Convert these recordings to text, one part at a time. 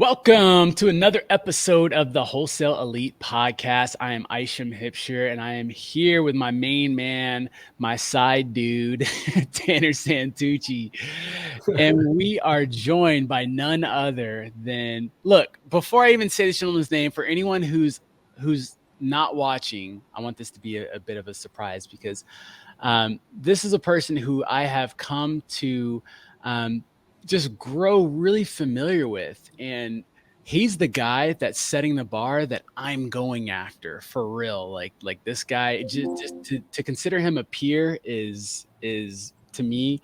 Welcome to another episode of the Wholesale Elite Podcast. I am Isham and I am here with my main man, my side dude, Tanner Santucci. And we are joined by none other than, look, before I even say this gentleman's name, for anyone who's not watching, I want this to be a bit of a surprise because this is a person who I have come to just grow really familiar with. And he's the guy that's setting the bar that I'm going after for real. Like this guy, just to consider him a peer is to me,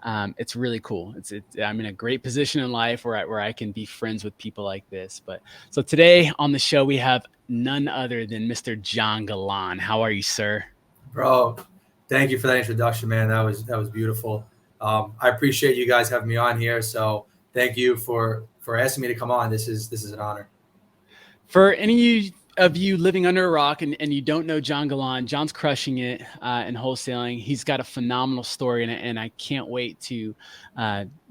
it's really cool. I'm in a great position in life where I can be friends with people like this. But so today on the show, we have none other than Mr. John Galan. How are you, sir? Bro, thank you for that introduction, man. That was beautiful. I appreciate you guys having me on here. So thank you for asking me to come on. This is an honor. For any of you living under a rock and you don't know John Galan, John's crushing it in wholesaling. He's got a phenomenal story, and I can't wait to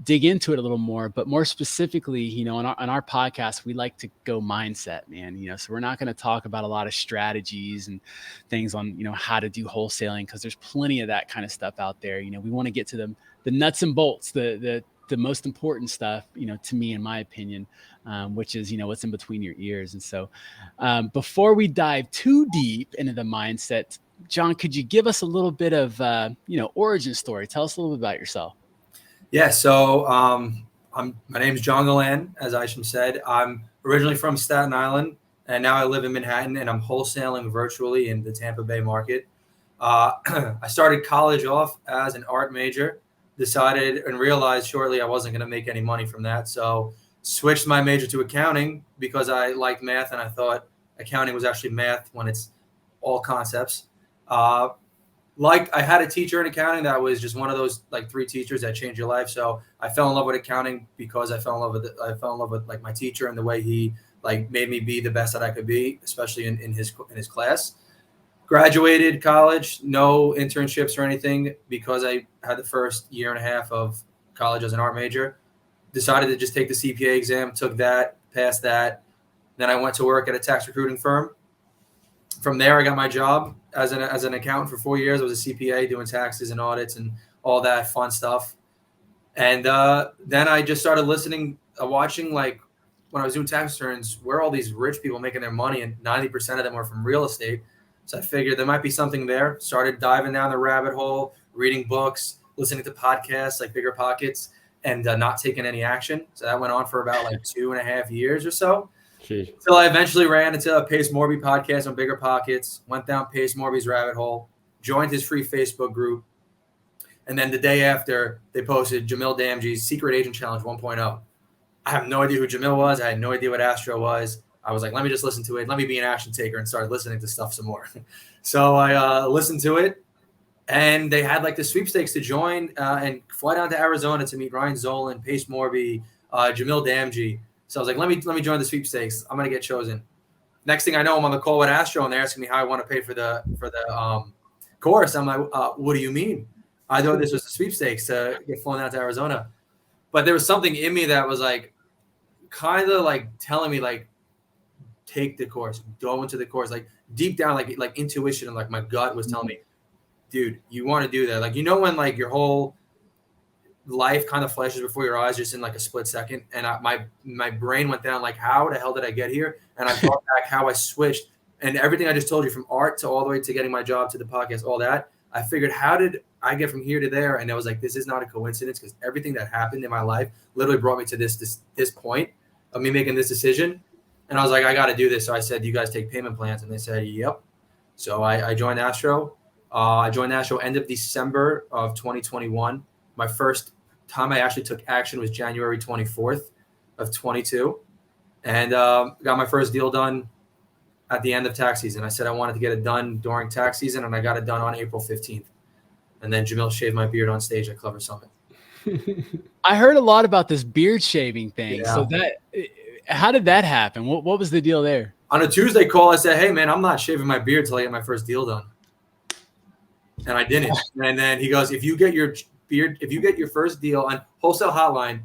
dig into it a little more. But more specifically, on our podcast, we like to go mindset, man. So we're not going to talk about a lot of strategies and things on how to do wholesaling, because there's plenty of that kind of stuff out there. We want to get to the nuts and bolts, the most important stuff, to me, in my opinion, which is, what's in between your ears. And so before we dive too deep into the mindset, John, could you give us a little bit of, origin story? Tell us a little bit about yourself. Yeah. So my name's John Galan, as Isham said. I'm originally from Staten Island, and now I live in Manhattan, and I'm wholesaling virtually in the Tampa Bay market. I started college off as an art major. Decided and realized shortly I wasn't going to make any money from that. So switched my major to accounting because I liked math, and I thought accounting was actually math when it's all concepts. I had a teacher in accounting that was just one of those like three teachers that changed your life. So I fell in love with accounting because I fell in love with like my teacher and the way he like made me be the best that I could be, especially in his class. Graduated college, no internships or anything, because I had the first year and a half of college as an art major. Decided to just take the CPA exam, took that, passed that. Then I went to work at a tax recruiting firm. From there, I got my job as an accountant for 4 years. I was a CPA doing taxes and audits and all that fun stuff. And then I just started watching, like when I was doing tax returns, where all these rich people making their money, and 90% of them were from real estate. So I figured there might be something there. Started diving down the rabbit hole, reading books, listening to podcasts like Bigger Pockets, and not taking any action. So that went on for about like 2.5 years or so. Jeez. Until I eventually ran into a Pace Morby podcast on Bigger Pockets, went down Pace Morby's rabbit hole, joined his free Facebook group. And then the day after, they posted Jamil Damji's Secret Agent Challenge 1.0. I have no idea who Jamil was. I had no idea what Astro was. I was like, let me just listen to it. Let me be an action taker, and started listening to stuff some more. So I listened to it, and they had like the sweepstakes to join and fly down to Arizona to meet Ryan Zolan, Pace Morby, Jamil Damji. So I was like, let me join the sweepstakes. I'm gonna get chosen. Next thing I know, I'm on the call with Astro, and they're asking me how I want to pay for the course. I'm like, what do you mean? I thought this was the sweepstakes to get flown out to Arizona, but there was something in me that was like, kind of like telling me like, take the course, go into the course, like deep down, like intuition and like my gut was telling me, dude, you want to do that. Like, when like your whole life kind of flashes before your eyes just in like a split second. And my brain went down like, how the hell did I get here? And I thought back how I switched, and everything I just told you, from art to all the way to getting my job to the podcast, all that. I figured, how did I get from here to there? And I was like, this is not a coincidence, because everything that happened in my life literally brought me to this point of me making this decision. And I was like, I got to do this. So I said, do you guys take payment plans? And they said, yep. So I joined Astro. I joined Astro end of December of 2021. My first time I actually took action was January 24th of 22. And got my first deal done at the end of tax season. I said I wanted to get it done during tax season, and I got it done on April 15th. And then Jamil shaved my beard on stage at Clever Summit. I heard a lot about this beard shaving thing. Yeah. So how did that happen? What was the deal there? On a Tuesday call, I said, hey, man, I'm not shaving my beard till I get my first deal done. And I didn't. And then he goes, if you get your first deal on Wholesale Hotline,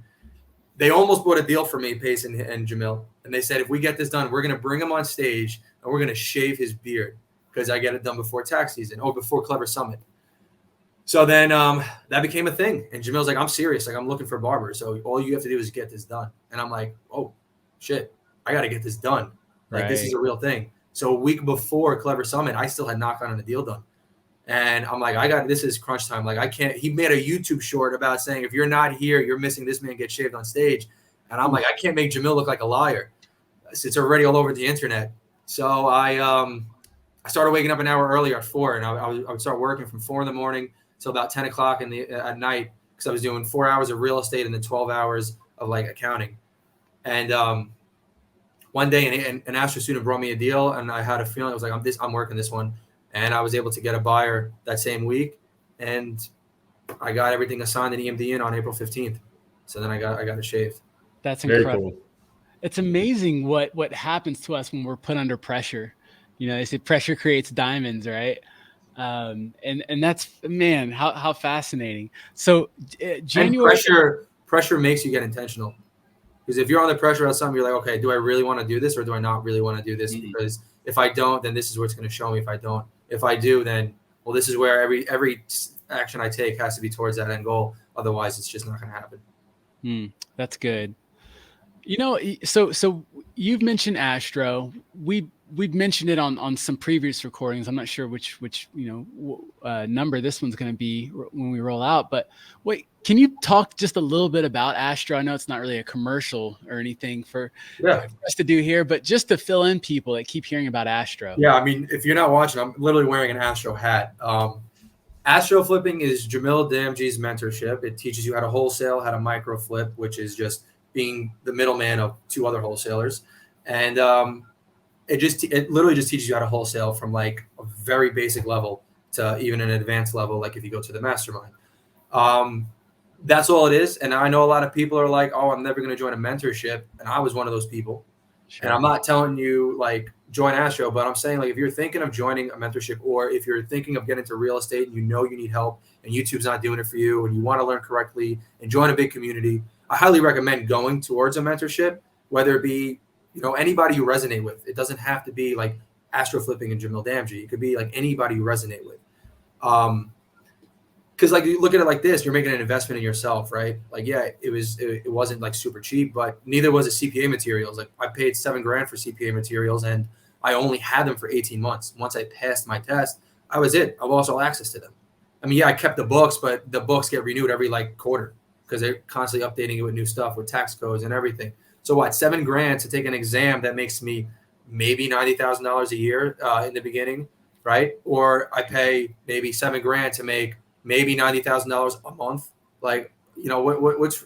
They almost bought a deal for me, Pace and Jamil. And they said, if we get this done, we're going to bring him on stage and we're going to shave his beard because I get it done before tax season or before Clever Summit. So then that became a thing. And Jamil's like, I'm serious. Like, I'm looking for a barber. So all you have to do is get this done. And I'm like, oh, shit, I got to get this done. Like, this is a real thing. So a week before Clever Summit, I still had knocked on the deal done. And I'm like, this is crunch time. Like, I can't. He made a YouTube short about saying, if you're not here, you're missing this man get shaved on stage. And I'm like, I can't make Jamil look like a liar. It's already all over the internet. So I started waking up an hour earlier at 4, and I would start working from 4 in the morning till about 10 o'clock at night, because I was doing 4 hours of real estate and then 12 hours of like accounting. And one day an Astro student brought me a deal, and I had a feeling, I was like, I'm working this one. And I was able to get a buyer that same week, and I got everything assigned and EMD in on April 15th. So then I got it shaved. That's incredible. Cool. It's amazing what happens to us when we're put under pressure. You know, they say pressure creates diamonds, right? And that's, man, how fascinating. So January, and pressure makes you get intentional. Because if you're under pressure on something, you're like, okay, do I really want to do this or do I not really want to do this? Mm-hmm. Because if I don't, then this is what's going to show me. If I don't, if I do, then, well, this is where every action I take has to be towards that end goal. Otherwise, it's just not going to happen. That's good. You know, so you've mentioned Astro. We've mentioned it on some previous recordings. I'm not sure which number this one's going to be when we roll out. But wait, can you talk just a little bit about Astro? I know it's not really a commercial or anything for us to do here, but just to fill in people that keep hearing about Astro. Yeah, I mean, if you're not watching, I'm literally wearing an Astro hat. Astro flipping is Jamil Damji's mentorship. It teaches you how to wholesale, how to micro flip, which is just being the middleman of 2 other wholesalers. And it literally just teaches you how to wholesale from like a very basic level to even an advanced level, like if you go to the mastermind. That's all it is. And I know a lot of people are like, oh, I'm never going to join a mentorship. And I was one of those people. Sure. And I'm not telling you like join Astro, but I'm saying like if you're thinking of joining a mentorship, or if you're thinking of getting into real estate and you know you need help and YouTube's not doing it for you and you want to learn correctly and join a big community, I highly recommend going towards a mentorship, whether it be, anybody you resonate with. It doesn't have to be like Astro flipping and Jamil Damji. It could be like anybody you resonate with. Because like you look at it like this, you're making an investment in yourself, right? Like, yeah, it wasn't like super cheap, but neither was the CPA materials. Like I paid $7,000 for CPA materials, and I only had them for 18 months. Once I passed my test, I was it. I've also access to them. I mean, yeah, I kept the books, but the books get renewed every like quarter because they're constantly updating it with new stuff, with tax codes and everything. So what, $7,000 to take an exam that makes me maybe $90,000 a year in the beginning, right? Or I pay maybe $7,000 to make maybe $90,000 a month. Like,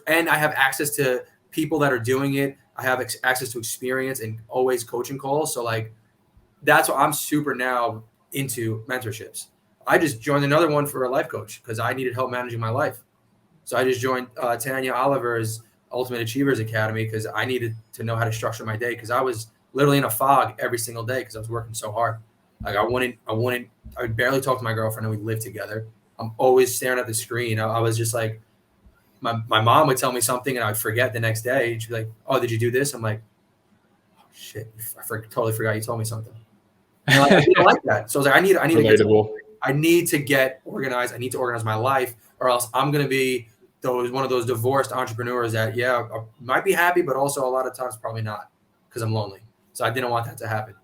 and I have access to people that are doing it. I have access to experience and always coaching calls. So like, that's what I'm super now into mentorships. I just joined another one for a life coach because I needed help managing my life. So I just joined Tanya Oliver's Ultimate Achievers Academy because I needed to know how to structure my day, because I was literally in a fog every single day because I was working so hard. Like I would barely talk to my girlfriend, and we lived together. I'm always staring at the screen. I was just like, my mom would tell me something and I'd forget the next day. And she'd be like, oh, did you do this? I'm like, oh, shit, totally forgot you told me something. And I didn't like that. So I was like, I need to get organized. I need to organize my life, or else I'm going to be one of those divorced entrepreneurs that, I might be happy, but also a lot of times probably not, because I'm lonely. So I didn't want that to happen.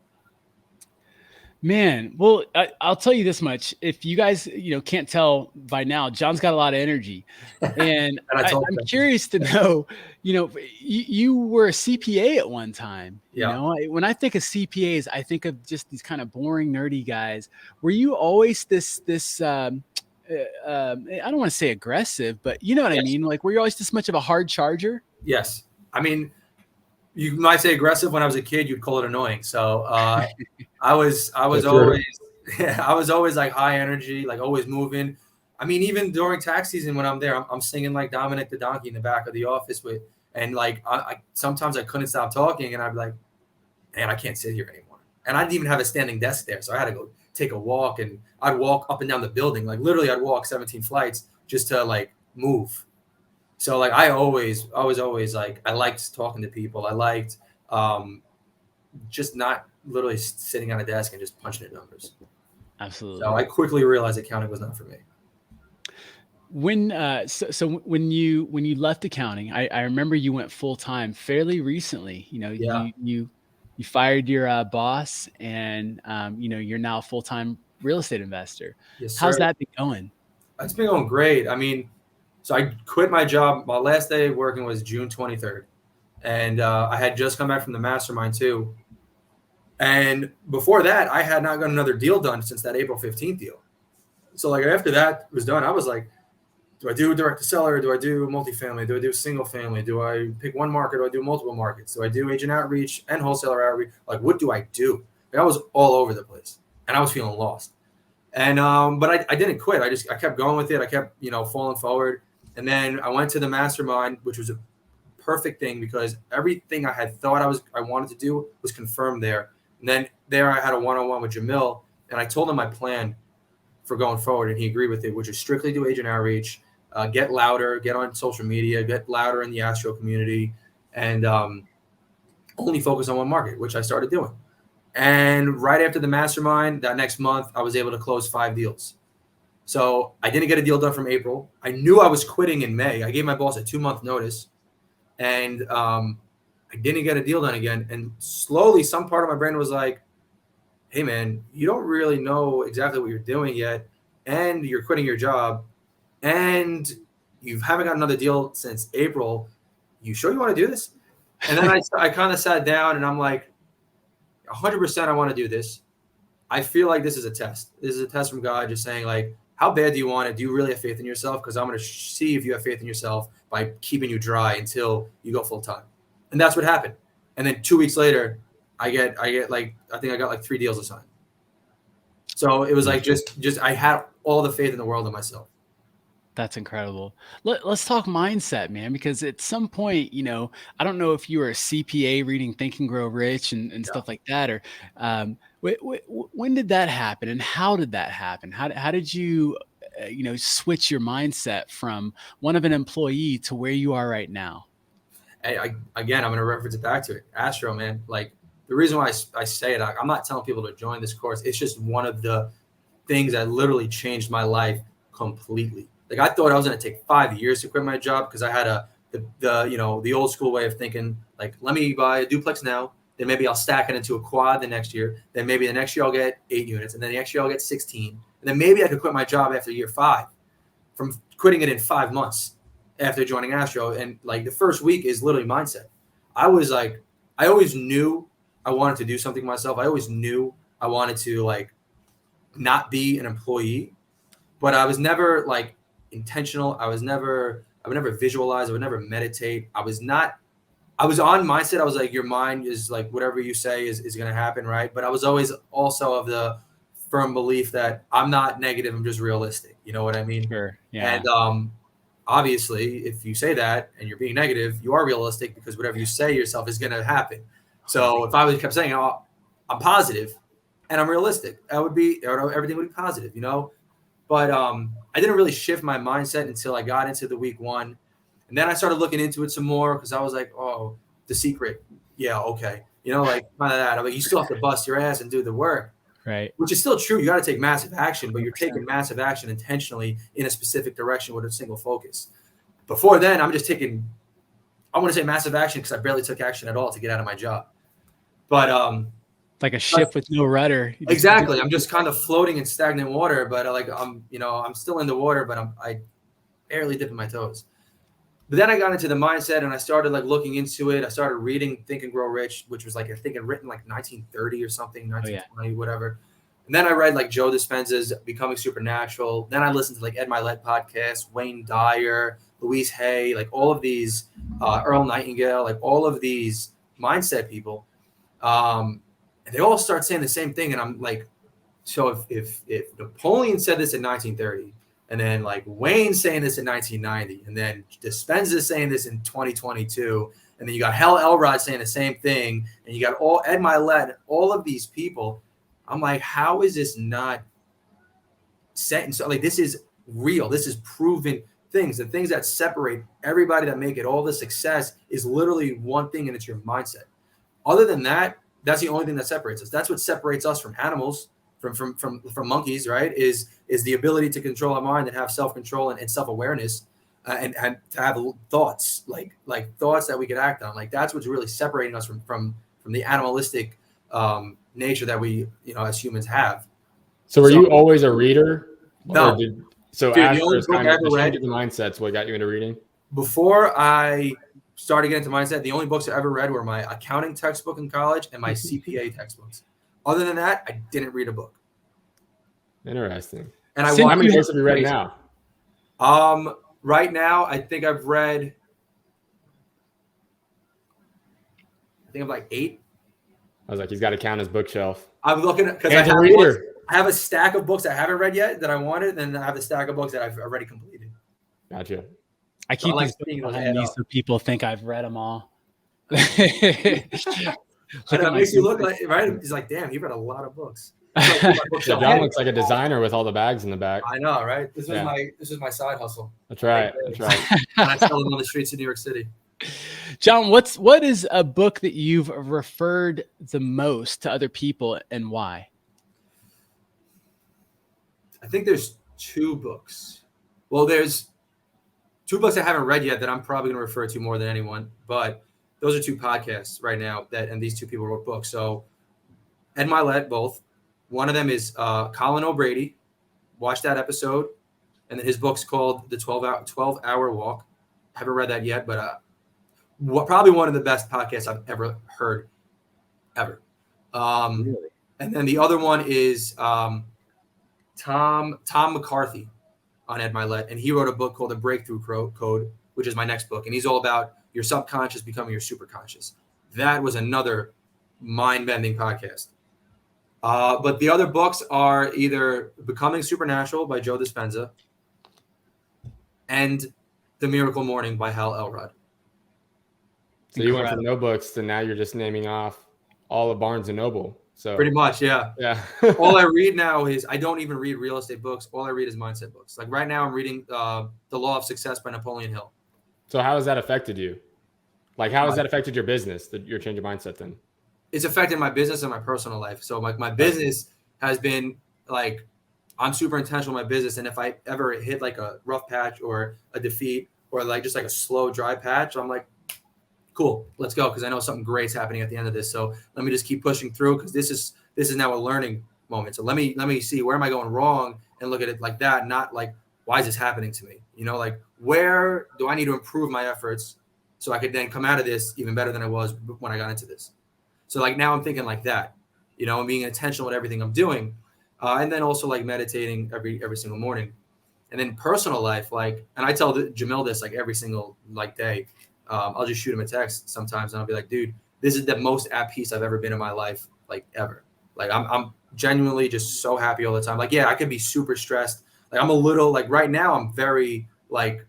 Man, well, I'll tell you this much. If you guys, can't tell by now, John's got a lot of energy. And I'm curious to know, you were a CPA at one time. When I think of CPAs, I think of just these kind of boring, nerdy guys. Were you always this I don't want to say aggressive, but you know what I mean? Like, were you always this much of a hard charger? Yes. I mean, you might say aggressive. When I was a kid, you'd call it annoying. So I was always like high energy, like always moving. I mean, even during tax season when I'm there, I'm singing like Dominic the Donkey in the back of the office and like I sometimes I couldn't stop talking, and I'd be like, man, I can't sit here anymore. And I didn't even have a standing desk there, so I had to go take a walk, and I'd walk up and down the building. Like literally, I'd walk 17 flights just to like move. So like I always like I liked talking to people. I liked just not literally sitting on a desk and just punching in numbers. Absolutely. So I quickly realized accounting was not for me. When so when you left accounting, I remember you went full time fairly recently. You know, Yeah. you fired your boss, and you know, you're now a full time real estate investor. Yes, How's sir. that been going? It's been going great. I mean, so I quit my job. My last day working was June 23rd. And I had just come back from the mastermind too. And before that, I had not got another deal done since that April 15th deal. So like after that was done, I was like, do I do direct to seller? Do I do multifamily? Do I do single family? Do I pick one market? Do I do multiple markets? Do I do agent outreach and wholesaler outreach? Like, what do I do? Like, I was all over the place and I was feeling lost. And but I didn't quit. I kept going with it. I kept, falling forward. And then I went to the mastermind, which was a perfect thing because everything I had thought I wanted to do was confirmed there. And then there I had a one-on-one with Jamil, and I told him my plan for going forward, and he agreed with it, which is strictly do agent outreach, get louder, get on social media, get louder in the Astro community, and only focus on one market, which I started doing. And right after the mastermind, that next month, I was able to close 5 deals. So I didn't get a deal done from April. I knew I was quitting in May. I gave my boss a 2-month notice, and I didn't get a deal done again. And slowly, some part of my brain was like, hey, man, you don't really know exactly what you're doing yet, and you're quitting your job, and you haven't got another deal since April. You sure you want to do this? And then I kind of sat down, and I'm like, 100% I want to do this. I feel like this is a test. This is a test from God just saying, like, how bad do you want it? Do you really have faith in yourself? Because I'm going to see if you have faith in yourself by keeping you dry until you go full time. And that's what happened. And then 2 weeks later, I get like, I think I got like 3 deals assigned. So it was like, just I had all the faith in the world in myself. That's incredible. Let's talk mindset, man, because at some point, you know, I don't know if you were a CPA reading Think and Grow Rich and Yeah. stuff like that, or when did that happen and how did that happen? How did you, you know, switch your mindset from one of an employee to where you are right now? Again, I'm going to reference it back to it. Astro, man, like the reason why I say it, I'm not telling people to join this course. It's just one of the things that literally changed my life completely. Like I thought I was going to take 5 years to quit my job because I had the old school way of thinking, like, let me buy a duplex now, then maybe I'll stack it into a quad the next year, then maybe the next year I'll get 8 units, and then the next year I'll get 16, and then maybe I could quit my job after year 5 from quitting it in 5 months after joining Astro. And like the first week is literally mindset. I was like, I always knew I wanted to do something myself. I always knew I wanted to like not be an employee, but I was never like intentional. I would never visualize. I would never meditate. I was on mindset. I was like, your mind is like, whatever you say is going to happen. Right. But I was always also of the firm belief that I'm not negative. I'm just realistic. You know what I mean? Sure. Yeah. And obviously, if you say that and you're being negative, you are realistic because whatever you say yourself is going to happen. So if I kept saying, oh, I'm positive and I'm realistic, everything would be positive, you know? But I didn't really shift my mindset until I got into the week 1. And then I started looking into it some more because I was like, oh, The Secret. Yeah, okay. You know, like kind of that. I'm like, you still have to bust your ass and do the work. Right. Which is still true. You got to take massive action, but you're 100%. taking massive action intentionally in a specific direction with a single focus. Before then, I'm just taking, I want to say massive action because I barely took action at all to get out of my job. But like a ship with no rudder. Exactly. I'm just kind of floating in stagnant water, but I'm still in the water, but I barely dipping my toes. But then I got into the mindset and I started like looking into it. I started reading Think and Grow Rich, which was like, I think written like 1930 or something, 1920, whatever. And then I read like Joe Dispenza's Becoming Supernatural. Then I listened to like Ed Milet podcast, Wayne Dyer, Louise Hay, like all of these, Earl Nightingale, like all of these mindset people. And they all start saying the same thing. And I'm like, so if Napoleon said this in 1930, and then like Wayne saying this in 1990, and then Dispenza saying this in 2022, and then you got Hal Elrod saying the same thing, and you got all Ed Milet, all of these people. I'm like, how is this not set in? So like, this is real. This is proven things. The things that separate everybody that make it all the success is literally one thing, and it's your mindset. Other than that, that's the only thing that separates us. That's what separates us from animals, from monkeys, right? Is the ability to control our mind and have self-control and self-awareness, and to have thoughts, like thoughts that we could act on. Like that's what's really separating us from the animalistic nature that we, as humans have. So were you always a reader? No. Asper's kind of the change of the mindset's what got you into reading? Before I started getting into mindset, the only books I ever read were my accounting textbook in college and my CPA textbooks. Other than that, I didn't read a book. Interesting. And how many books have you read now? Right now, I think I've read, like 8. I was like, he's got to count his bookshelf. I'm looking at, because I have a stack of books I haven't read yet that I wanted, and I have a stack of books that I've already completed. Gotcha. I keep these behind me so people think I've read them all. It makes you look like, right? He's like, damn, he read a lot of books. John looks like a designer with all the bags in the back. I know, right? This is my side hustle. That's right. That's right. And I sell them on the streets of New York City. John, what is a book that you've referred the most to other people, and why? I think there's 2 books. Well, there's 2 books I haven't read yet that I'm probably going to refer to more than anyone, but those are 2 podcasts right now and these 2 people wrote books. So Ed Milet, both. One of them is Colin O'Brady. Watch that episode. And then his book's called The 12-Hour Walk. I haven't read that yet, but probably one of the best podcasts I've ever heard, ever. Really? And then the other one is Tom McCarthy on Ed Milet. And he wrote a book called The Breakthrough Code, which is my next book. And he's all about your subconscious becoming your superconscious. That was another mind-bending podcast. But the other books are either Becoming Supernatural by Joe Dispenza and The Miracle Morning by Hal Elrod. So you went from no books to now you're just naming off all of Barnes & Noble. So pretty much, yeah. Yeah. All I read now is, I don't even read real estate books. All I read is mindset books. Like right now I'm reading The Law of Success by Napoleon Hill. So how has that affected you? Like how has that affected your business, your change of mindset then? It's affected my business and my personal life. So like my business has been like, I'm super intentional in my business. And if I ever hit like a rough patch or a defeat or like just like a slow, dry patch, I'm like, cool, let's go. Cause I know something great's happening at the end of this. So let me just keep pushing through. Cause this is now a learning moment. So let me see, where am I going wrong, and look at it like that. Not like, why is this happening to me? Like where do I need to improve my efforts so I could then come out of this even better than I was when I got into this? So like now I'm thinking like that, and being intentional with everything I'm doing. And then also like meditating every single morning. And then personal life, like, and I tell Jamil this like every single like day. I'll just shoot him a text sometimes and I'll be like, dude, this is the most at peace I've ever been in my life, like ever. Like I'm genuinely just so happy all the time. Like, yeah, I could be super stressed. Like I'm a little, like right now I'm very like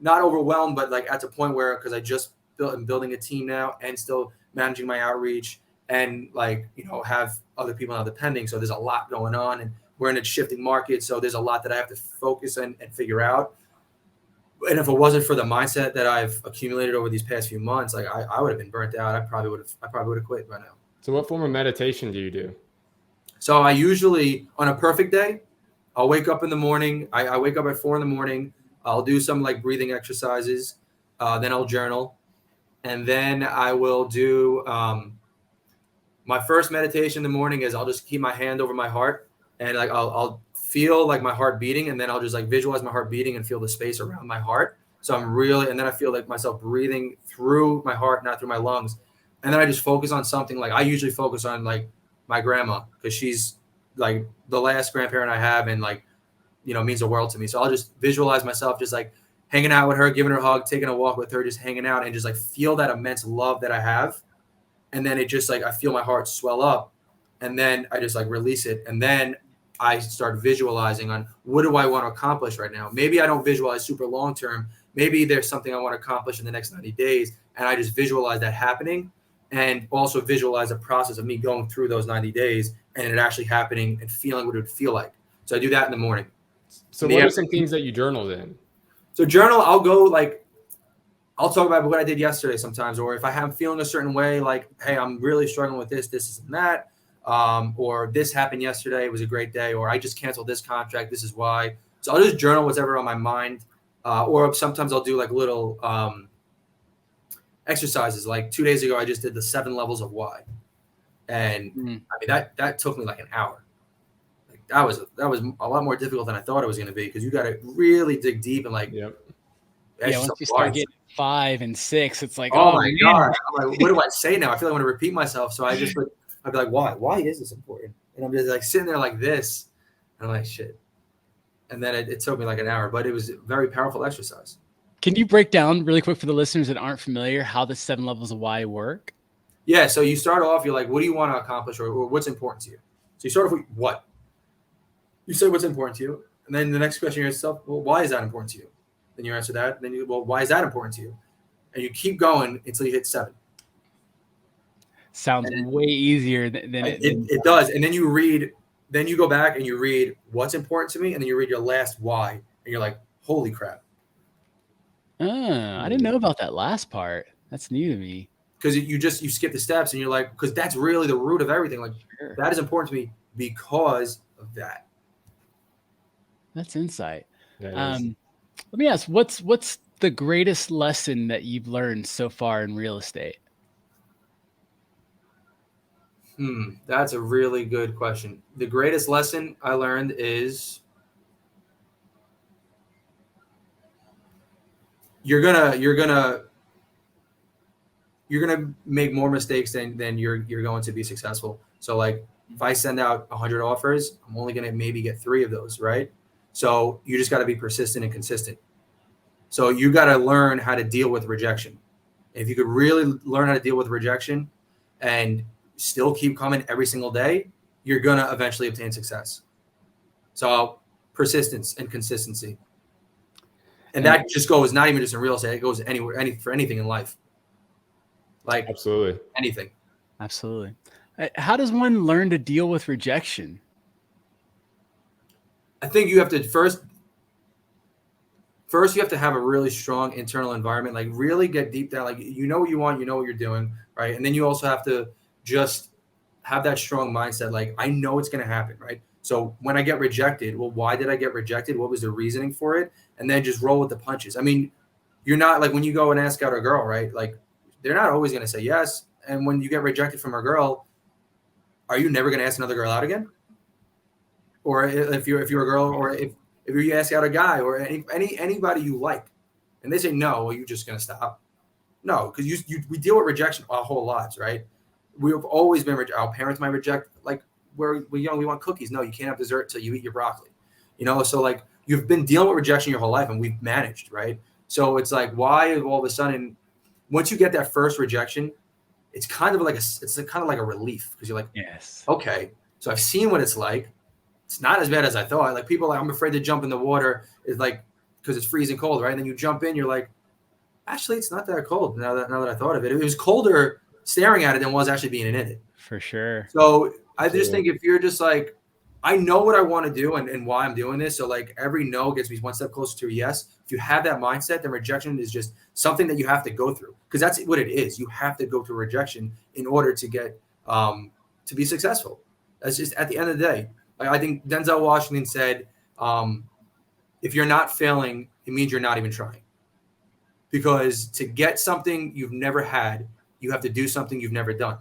not overwhelmed, but like at the point where, because I just I'm building a team now and still managing my outreach and like, have other people now depending. So there's a lot going on and we're in a shifting market. So there's a lot that I have to focus on and figure out. And if it wasn't for the mindset that I've accumulated over these past few months, like I would have been burnt out. I probably would have quit by now. So what form of meditation do you do? So I usually, on a perfect day, I'll wake up in the morning. I wake up at 4 a.m. I'll do some like breathing exercises. Then I'll journal. And then I will do, my first meditation in the morning is I'll just keep my hand over my heart and like I'll feel like my heart beating, and then I'll just like visualize my heart beating and feel the space around my heart. So and then I feel like myself breathing through my heart, not through my lungs. And then I just focus on something. Like I usually focus on like my grandma, because she's like the last grandparent I have and like, means the world to me. So I'll just visualize myself just like hanging out with her, giving her a hug, taking a walk with her, just hanging out and just like feel that immense love that I have. And then it just like, I feel my heart swell up, and then I just like release it. And then I start visualizing on what do I want to accomplish right now? Maybe I don't visualize super long-term. Maybe there's something I want to accomplish in the next 90 days. And I just visualize that happening, and also visualize the process of me going through those 90 days and it actually happening and feeling what it would feel like. So I do that in the morning. So what are some things that you journaled in? So journal, I'll go like, I'll talk about what I did yesterday sometimes, or if I am feeling a certain way, like, hey, I'm really struggling with this, and that, or this happened yesterday, it was a great day, or I just canceled this contract, this is why. So I'll just journal whatever on my mind, or sometimes I'll do like little exercises. Like 2 days ago, I just did the 7 levels of why, and I mean that took me like an hour. Like that was a lot more difficult than I thought it was going to be, because you got to really dig deep and like. Yep. Yeah, once you start getting 5 and 6, it's like, oh my God. I'm like, what do I say now? I feel like I want to repeat myself. So I just like, I'd be like, why? Why is this important? And I'm just like sitting there like this. And I'm like, shit. And then it took me like an hour, but it was a very powerful exercise. Can you break down really quick for the listeners that aren't familiar how the 7 levels of why work? Yeah. So you start off, you're like, what do you want to accomplish, or what's important to you? So you start off with what? You say what's important to you. And then the next question you ask yourself, well, why is that important to you? Then you answer that. Then well, why is that important to you? And you keep going until you hit 7. Sounds way easier than it does. And then you read, then you go back and you read what's important to me, and then you read your last why, and you're like, holy crap. I didn't know about that last part. That's new to me. Because you skip the steps, and you're like, because that's really the root of everything. Like that is important to me because of that. That's insight. Let me ask, what's the greatest lesson that you've learned so far in real estate? That's a really good question. The greatest lesson I learned is you're gonna make more mistakes than you're going to be successful. So like if I send out 100 offers, I'm only gonna maybe get 3 of those, right? So you just got to be persistent and consistent. So you got to learn how to deal with rejection. If you could really learn how to deal with rejection and still keep coming every single day, you're going to eventually obtain success. So persistence and consistency. And that just goes not even just in real estate, it goes anywhere, for anything in life. Like absolutely anything. Absolutely. How does one learn to deal with rejection? I think you have to first you have to have a really strong internal environment, like really get deep down, like you know what you want, you know what you're doing, right? And then you also have to just have that strong mindset, like I know it's going to happen, right? So when I get rejected, well, why did I get rejected? What was the reasoning for it? And then just roll with the punches. I mean, you're not like when you go and ask out a girl, right? Like they're not always going to say yes. And when you get rejected from a girl, are you never going to ask another girl out again? Or if you're a girl, or if you ask out a guy, or anybody you like, and they say no, well, you're just gonna stop. No, because we deal with rejection our whole lives, right? We've always been our parents might reject, like we're young, we want cookies. No, you can't have dessert till you eat your broccoli. So like you've been dealing with rejection your whole life, and we've managed, right? So it's like, why all of a sudden, once you get that first rejection, it's kind of like a relief, because you're like, yes, okay, so I've seen what it's like. It's not as bad as I thought. Like people, like I'm afraid to jump in the water, is like because it's freezing cold, right? And then you jump in, you're like, actually, it's not that cold. Now that I thought of it, it was colder staring at it than was actually being in it. For sure. So I just think if you're just like, I know what I want to do and why I'm doing this. So like every no gets me one step closer to a yes. If you have that mindset, then rejection is just something that you have to go through, because that's what it is. You have to go through rejection in order to get to be successful. That's just at the end of the day. Like I think Denzel Washington said, if you're not failing, it means you're not even trying. Because to get something you've never had, you have to do something you've never done.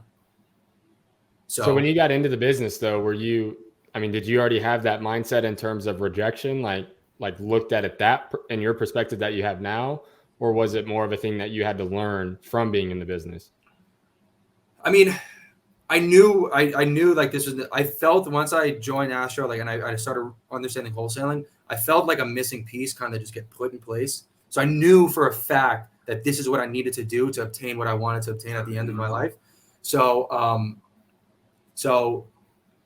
So when you got into the business, though, did you already have that mindset in terms of rejection, like looked at it that in your perspective that you have now, or was it more of a thing that you had to learn from being in the business? I mean, I knew like this was, I felt once I joined Astro, like, and I started understanding wholesaling, I felt like a missing piece kind of just get put in place. So I knew for a fact that this is what I needed to do to obtain what I wanted to obtain at the end of my life. So, so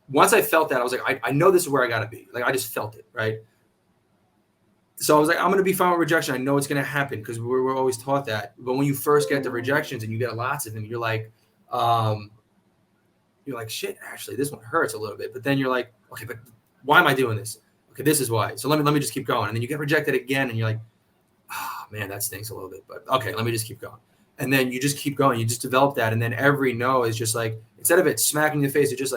once I felt that, I was like, I know this is where I got to be. Like, I just felt it. Right. So I was like, I'm going to be fine with rejection. I know it's going to happen, because we're always taught that. But when you first get the rejections and you get lots of them, you're like, shit, actually, this one hurts a little bit. But then you're like, okay, but why am I doing this? Okay, this is why. So let me just keep going. And then you get rejected again, and you're like, oh, man, that stinks a little bit, but okay, let me just keep going. And then you just keep going. You just develop that. And then every no is just like, instead of it smacking you in the face, it just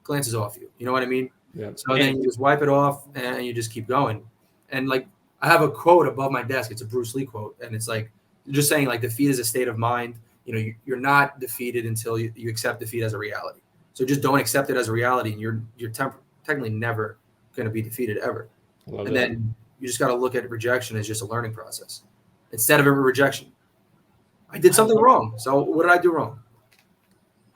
glances off you. You know what I mean? Yeah. So then you just wipe it off and you just keep going. And like, I have a quote above my desk. It's a Bruce Lee quote. And it's like, just saying like defeat is a state of mind. You know, you're not defeated until you accept defeat as a reality. So just don't accept it as a reality. And you're technically never going to be defeated ever. And then you just got to look at rejection as just a learning process instead of a rejection. I did something wrong. So what did I do wrong?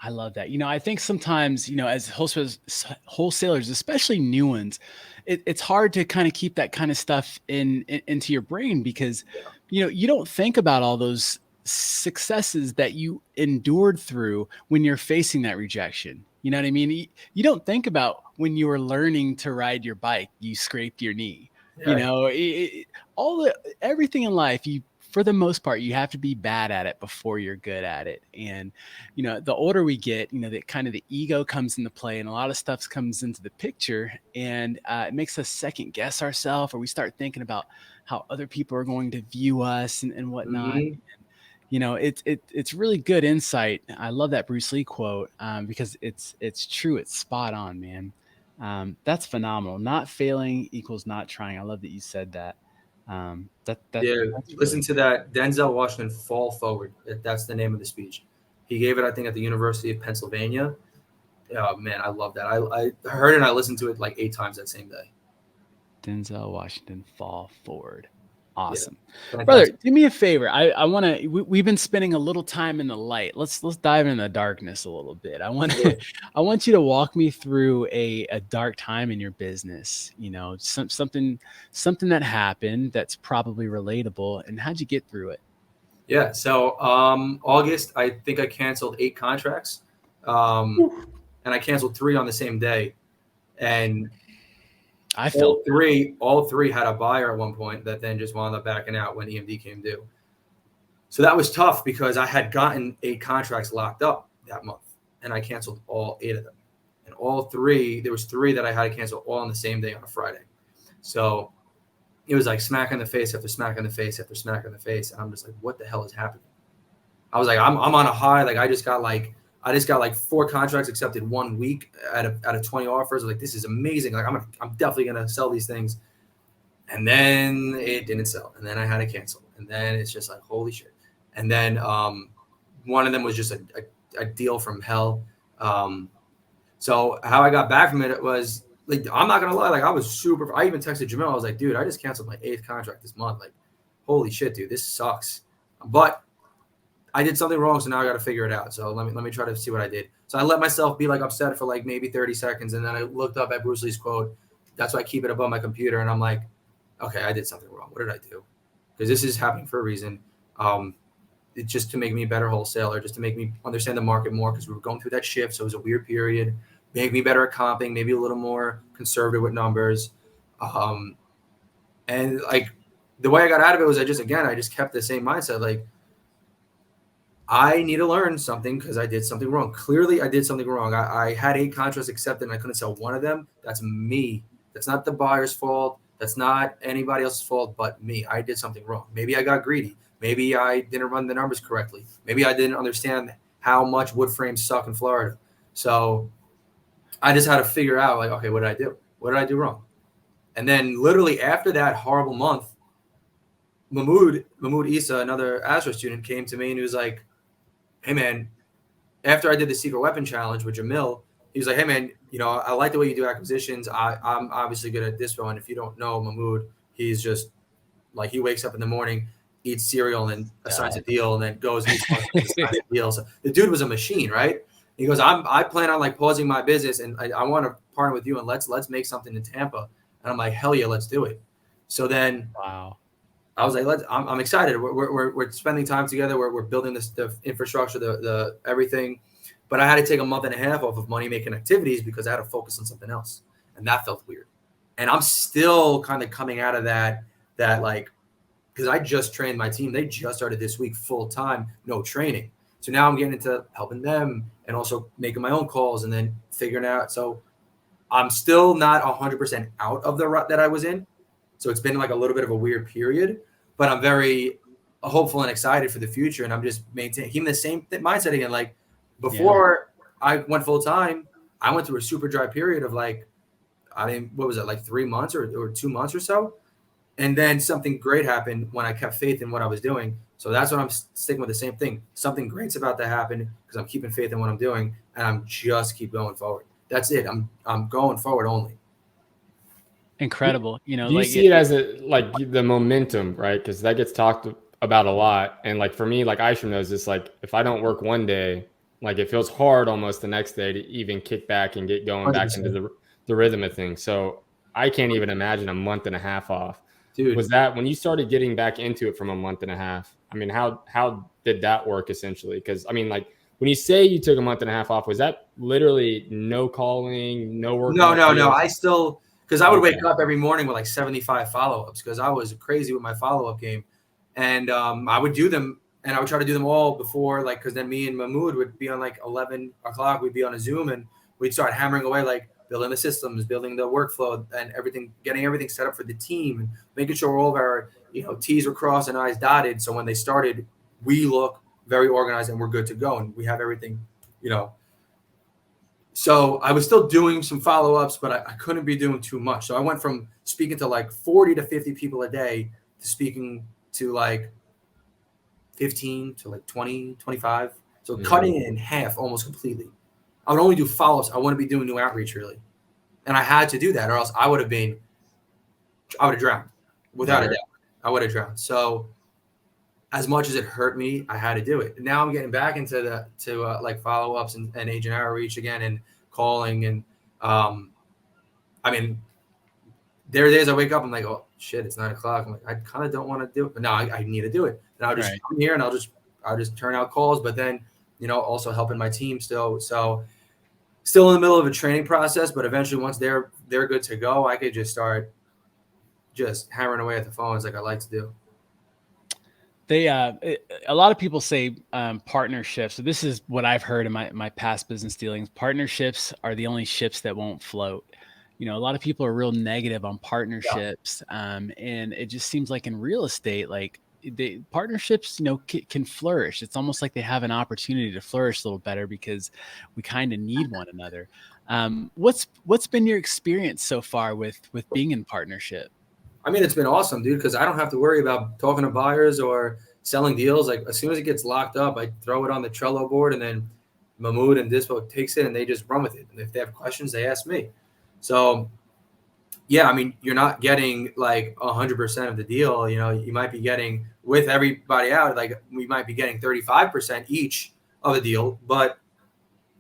I love that. You know, I think sometimes, you know, as wholesalers, especially new ones, it's hard to kind of keep that kind of stuff into your brain because, you know, you don't think about all those successes that you endured through when you're facing that rejection. You know what I mean? You don't think about when you were learning to ride your bike, you scraped your knee. Yeah. You know, everything in life, for the most part, you have to be bad at it before you're good at it. And, you know, the older we get, you know, that kind of the ego comes into play and a lot of stuff comes into the picture and it makes us second guess ourselves, or we start thinking about how other people are going to view us and whatnot. Mm-hmm. And, you know, it's really good insight. I love that Bruce Lee quote because it's true. It's spot on, man. That's phenomenal. Not failing equals not trying. I love that you said that. Listen to that Denzel Washington fall forward. That's the name of the speech. He gave it, I think, at the University of Pennsylvania. Oh man, I love that. I heard it and I listened to it like 8 times that same day. Denzel Washington fall forward. Awesome. Yeah, brother, do me a favor. I want to, we've been spending a little time in the light. Let's dive in the darkness a little bit. I want you to walk me through a dark time in your business, you know, something that happened that's probably relatable, and how'd you get through it? Yeah. So, August, I think I canceled 8 contracts. And I canceled 3 on the same day. And all three had a buyer at one point that then just wound up backing out when EMD came due. So that was tough because I had gotten 8 contracts locked up that month and I canceled all 8 of them. And all 3, there was 3 that I had to cancel all on the same day on a Friday. So it was like smack in the face after smack in the face after smack in the face. And I'm just like, what the hell is happening? I was like, I'm on a high. Like I just got like 4 contracts accepted 1 week out of 20 offers. I was like, this is amazing. Like I'm definitely gonna sell these things. And then it didn't sell. And then I had to cancel. And then it's just like, holy shit. And then one of them was just a deal from hell. So how I got back from it was like, I'm not gonna lie, like I even texted Jamil. I was like, dude, I just canceled my 8th contract this month. Like, holy shit, dude, this sucks. But I did something wrong, so now I got to figure it out. So let me try to see what I did. So I let myself be like upset for like maybe 30 seconds, and then I looked up at Bruce Lee's quote. That's why I keep it above my computer, and I'm like, okay, I did something wrong. What did I do? Because this is happening for a reason. It's just to make me a better wholesaler, just to make me understand the market more, because we were going through that shift, so it was a weird period. Make me better at comping, maybe a little more conservative with numbers. And like the way I got out of it was I just kept the same mindset, like, I need to learn something because I did something wrong. Clearly, I did something wrong. I had 8 contracts accepted and I couldn't sell one of them. That's me. That's not the buyer's fault. That's not anybody else's fault but me. I did something wrong. Maybe I got greedy. Maybe I didn't run the numbers correctly. Maybe I didn't understand how much wood frames suck in Florida. So I just had to figure out, like, okay, what did I do? What did I do wrong? And then literally after that horrible month, Mahmoud Issa, another Astro student, came to me and he was like, hey man, after I did the secret weapon challenge with Jamil, he was like, hey man, you know, I like the way you do acquisitions. I'm obviously good at this one. If you don't know Mahmoud, he's just like, he wakes up in the morning, eats cereal and assigns a deal and then goes and assigns a deal. So the dude was a machine, right? He goes, I plan on like pausing my business and I want to partner with you and let's make something in Tampa. And I'm like, hell yeah, let's do it. So then, wow. I was like, I'm excited. We're spending time together. We're building the infrastructure, the everything. But I had to take a month and a half off of money making activities because I had to focus on something else, and that felt weird. And I'm still kind of coming out of that like, because I just trained my team. They just started this week full time, no training. So now I'm getting into helping them and also making my own calls and then figuring out. So I'm still not 100% out of the rut that I was in. So it's been like a little bit of a weird period, but I'm very hopeful and excited for the future. And I'm just keeping the same mindset again. Like before I went full time, I went through a super dry period of like, what was it, like 3 months or 2 months or so? And then something great happened when I kept faith in what I was doing. So that's what I'm sticking with, the same thing. Something great's about to happen because I'm keeping faith in what I'm doing, and I'm just keep going forward. That's it. I'm going forward only. Incredible. Do you see it as like the momentum, right? Because that gets talked about a lot. And like for me, like Isham knows this, like if I don't work one day, like it feels hard almost the next day to even kick back and get going 100%. back into the rhythm of things. So I can't even imagine a month and a half off. Dude, was that when you started getting back into it from a month and a half? I mean, how did that work essentially? Because I mean, like when you say you took a month and a half off, was that literally no calling, no work? No. I still, because I would wake up every morning with like 75 follow-ups because I was crazy with my follow-up game, and I would do them, and I would try to do them all before, like, because then me and Mahmoud would be on like 11 o'clock. We'd be on a Zoom and we'd start hammering away, like building the systems, building the workflow, and everything, getting everything set up for the team, and making sure all of our T's were crossed and I's dotted. So when they started, we look very organized and we're good to go, and we have everything, So I was still doing some follow-ups, but I couldn't be doing too much. So I went from speaking to like 40 to 50 people a day to speaking to like 15 to like 20, 25. So cutting it in half almost completely. I would only do follow-ups. I wouldn't be doing new outreach really. And I had to do that, or else I would have drowned without a doubt. I would have drowned. So as much as it hurt me, I had to do it. And now I'm getting back into like follow-ups and agent outreach again and calling. And I mean, there are days I wake up, I'm like, oh shit, it's 9 o'clock. I'm like, I kind of don't want to do it, but no, I need to do it. And I'll just come here and I'll just turn out calls, but then, also helping my team still. So still in the middle of a training process, but eventually once they're good to go, I could just start just hammering away at the phones like I like to do. A lot of people say partnerships. So this is what I've heard in my past business dealings. Partnerships are the only ships that won't float. A lot of people are real negative on partnerships. And it just seems like in real estate, like the partnerships, can flourish. It's almost like they have an opportunity to flourish a little better because we kind of need one another. What's been your experience so far with being in partnership? I mean, it's been awesome, dude, because I don't have to worry about talking to buyers or selling deals. Like as soon as it gets locked up, I throw it on the Trello board, and then Mahmoud and Dispo takes it and they just run with it. And if they have questions, they ask me. So yeah, I mean, you're not getting like 100% of the deal. You might be getting, with everybody out, like we might be getting 35% each of a deal, but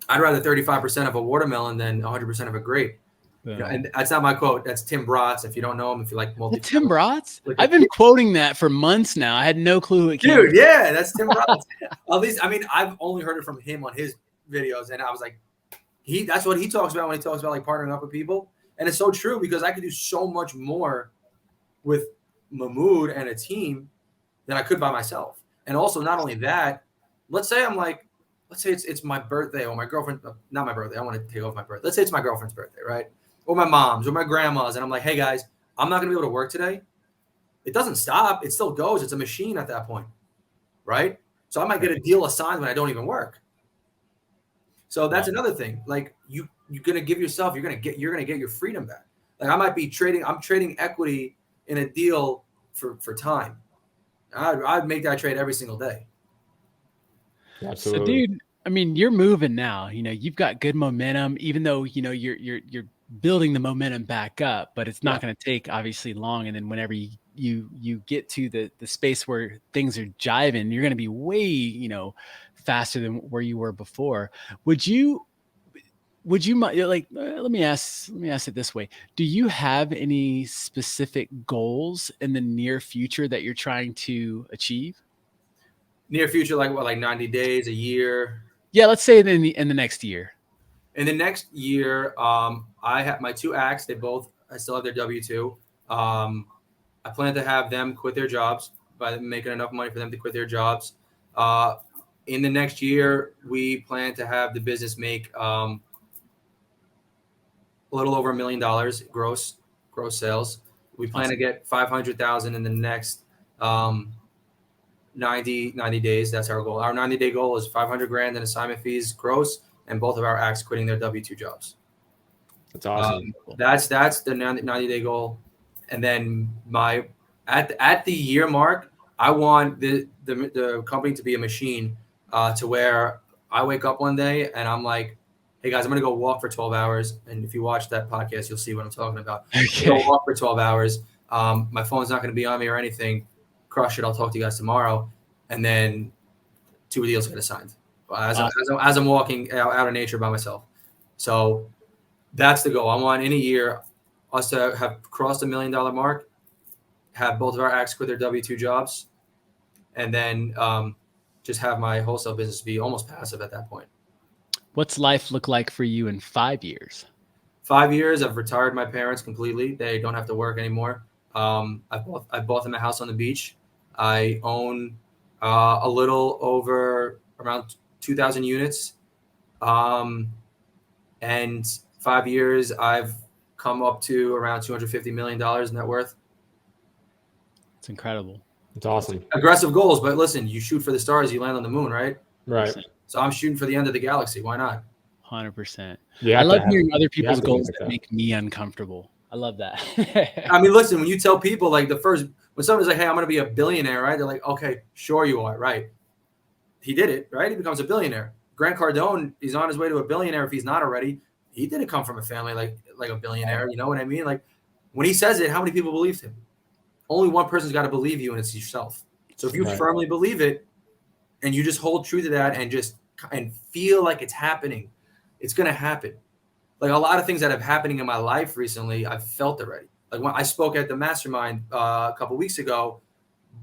I'd rather 35% of a watermelon than 100% of a grape. And that's not my quote. That's Tim Bratz. If you don't know him, if you like Tim Bratz, I've been quoting that for months now. I had no clue who it came from. Dude, yeah, that's Tim Bratz. At least, I mean, I've only heard it from him on his videos, and I was like, that's what he talks about when he talks about like partnering up with people. And it's so true because I could do so much more with Mahmoud and a team than I could by myself. And also, not only that, let's say it's my birthday or my girlfriend, not my birthday. I want to take off my birthday. Let's say it's my girlfriend's birthday, right? Or my mom's or my grandma's. And I'm like, hey guys, I'm not going to be able to work today. It doesn't stop. It still goes. It's a machine at that point. Right. So I might get a deal assigned when I don't even work. So that's another thing. Like you're going to give yourself, you're going to get your freedom back. Like I'm trading equity in a deal for time. I'd make that trade every single day. Absolutely. So dude, I mean, you're moving now, you've got good momentum, even though, you're building the momentum back up, but it's not going to take obviously long. And then whenever you get to the space where things are jiving, you're going to be way, faster than where you were before. Would you like, let me ask it this way. Do you have any specific goals in the near future that you're trying to achieve? Near future, like what, like 90 days, a year? Yeah, let's say in the next year. In the next year, I have my 2 acts. I still have their W-2. I plan to have them quit their jobs by making enough money for them to quit their jobs. In the next year, we plan to have the business make a little over $1 million gross sales. We plan to get 500,000 in the next 90 days. That's our goal. Our 90-day goal is 500 grand in assignment fees gross, and both of our acts quitting their W-2 jobs. That's awesome. That's the 90-day goal. And then at the year mark, I want the company to be a machine to where I wake up one day and I'm like, hey guys, I'm going to go walk for 12 hours. And if you watch that podcast, you'll see what I'm talking about. Okay. Go walk for 12 hours. My phone's not going to be on me or anything. Crush it. I'll talk to you guys tomorrow. And then 2 deals get assigned as I'm walking out of nature by myself. So that's the goal. I want in a year us to have crossed $1 million mark, have both of our acts quit their W-2 jobs, and then just have my wholesale business be almost passive at that point. What's life look like for you in 5 years? 5 years, I've retired my parents completely. They don't have to work anymore. I bought them a house on the beach. I own a little over around 2,000 units. And 5 years, I've come up to around $250 million net worth. It's incredible. It's awesome. Aggressive goals, but listen, you shoot for the stars, you land on the moon, right? Right. So I'm shooting for the end of the galaxy. Why not? 100%. Yeah. I love hearing other people's goals that make me uncomfortable. I love that. I mean, listen, when you tell people when somebody's like, hey, I'm going to be a billionaire, right? They're like, okay, sure you are, right? He did it, right? He becomes a billionaire. Grant Cardone, he's on his way to a billionaire if he's not already. He didn't come from a family like a billionaire. You know what I mean? Like when he says it, how many people believed him? Only one person's got to believe you, and it's yourself. So if you firmly believe it and you just hold true to that and feel like it's happening, it's going to happen. Like a lot of things that have happening in my life recently, I've felt already. Like when I spoke at the mastermind a couple weeks ago,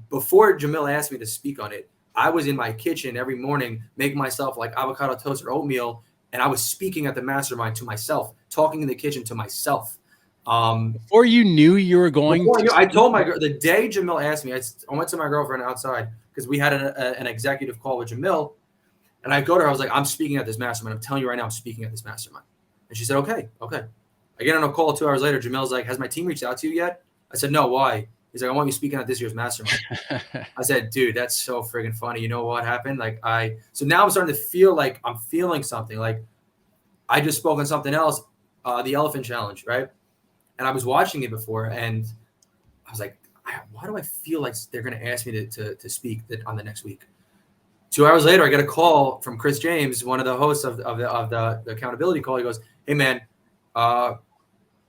before Jamil asked me to speak on it, I was in my kitchen every morning making myself like avocado toast or oatmeal, and I was speaking at the mastermind to myself, talking in the kitchen to myself. Before you knew you were going to, I told my girl the day Jamil asked me, I went to my girlfriend outside because we had an executive call with Jamil, and I go to her, I was like, I'm speaking at this mastermind. I'm telling you right now, I'm speaking at this mastermind. And she said, okay. I get on a call 2 hours later. Jamil's like, has my team reached out to you yet? I said, no, why? He's like, I want you speaking at this year's mastermind. I said, dude, that's so friggin' funny. You know what happened? So now I'm starting to feel like I'm feeling something. Like I just spoke on something else, the Elephant Challenge, right? And I was watching it before, and I was like, why do I feel like they're going to ask me to speak on the next week? 2 hours later, I get a call from Chris James, one of the hosts of the accountability call. He goes, hey, man, do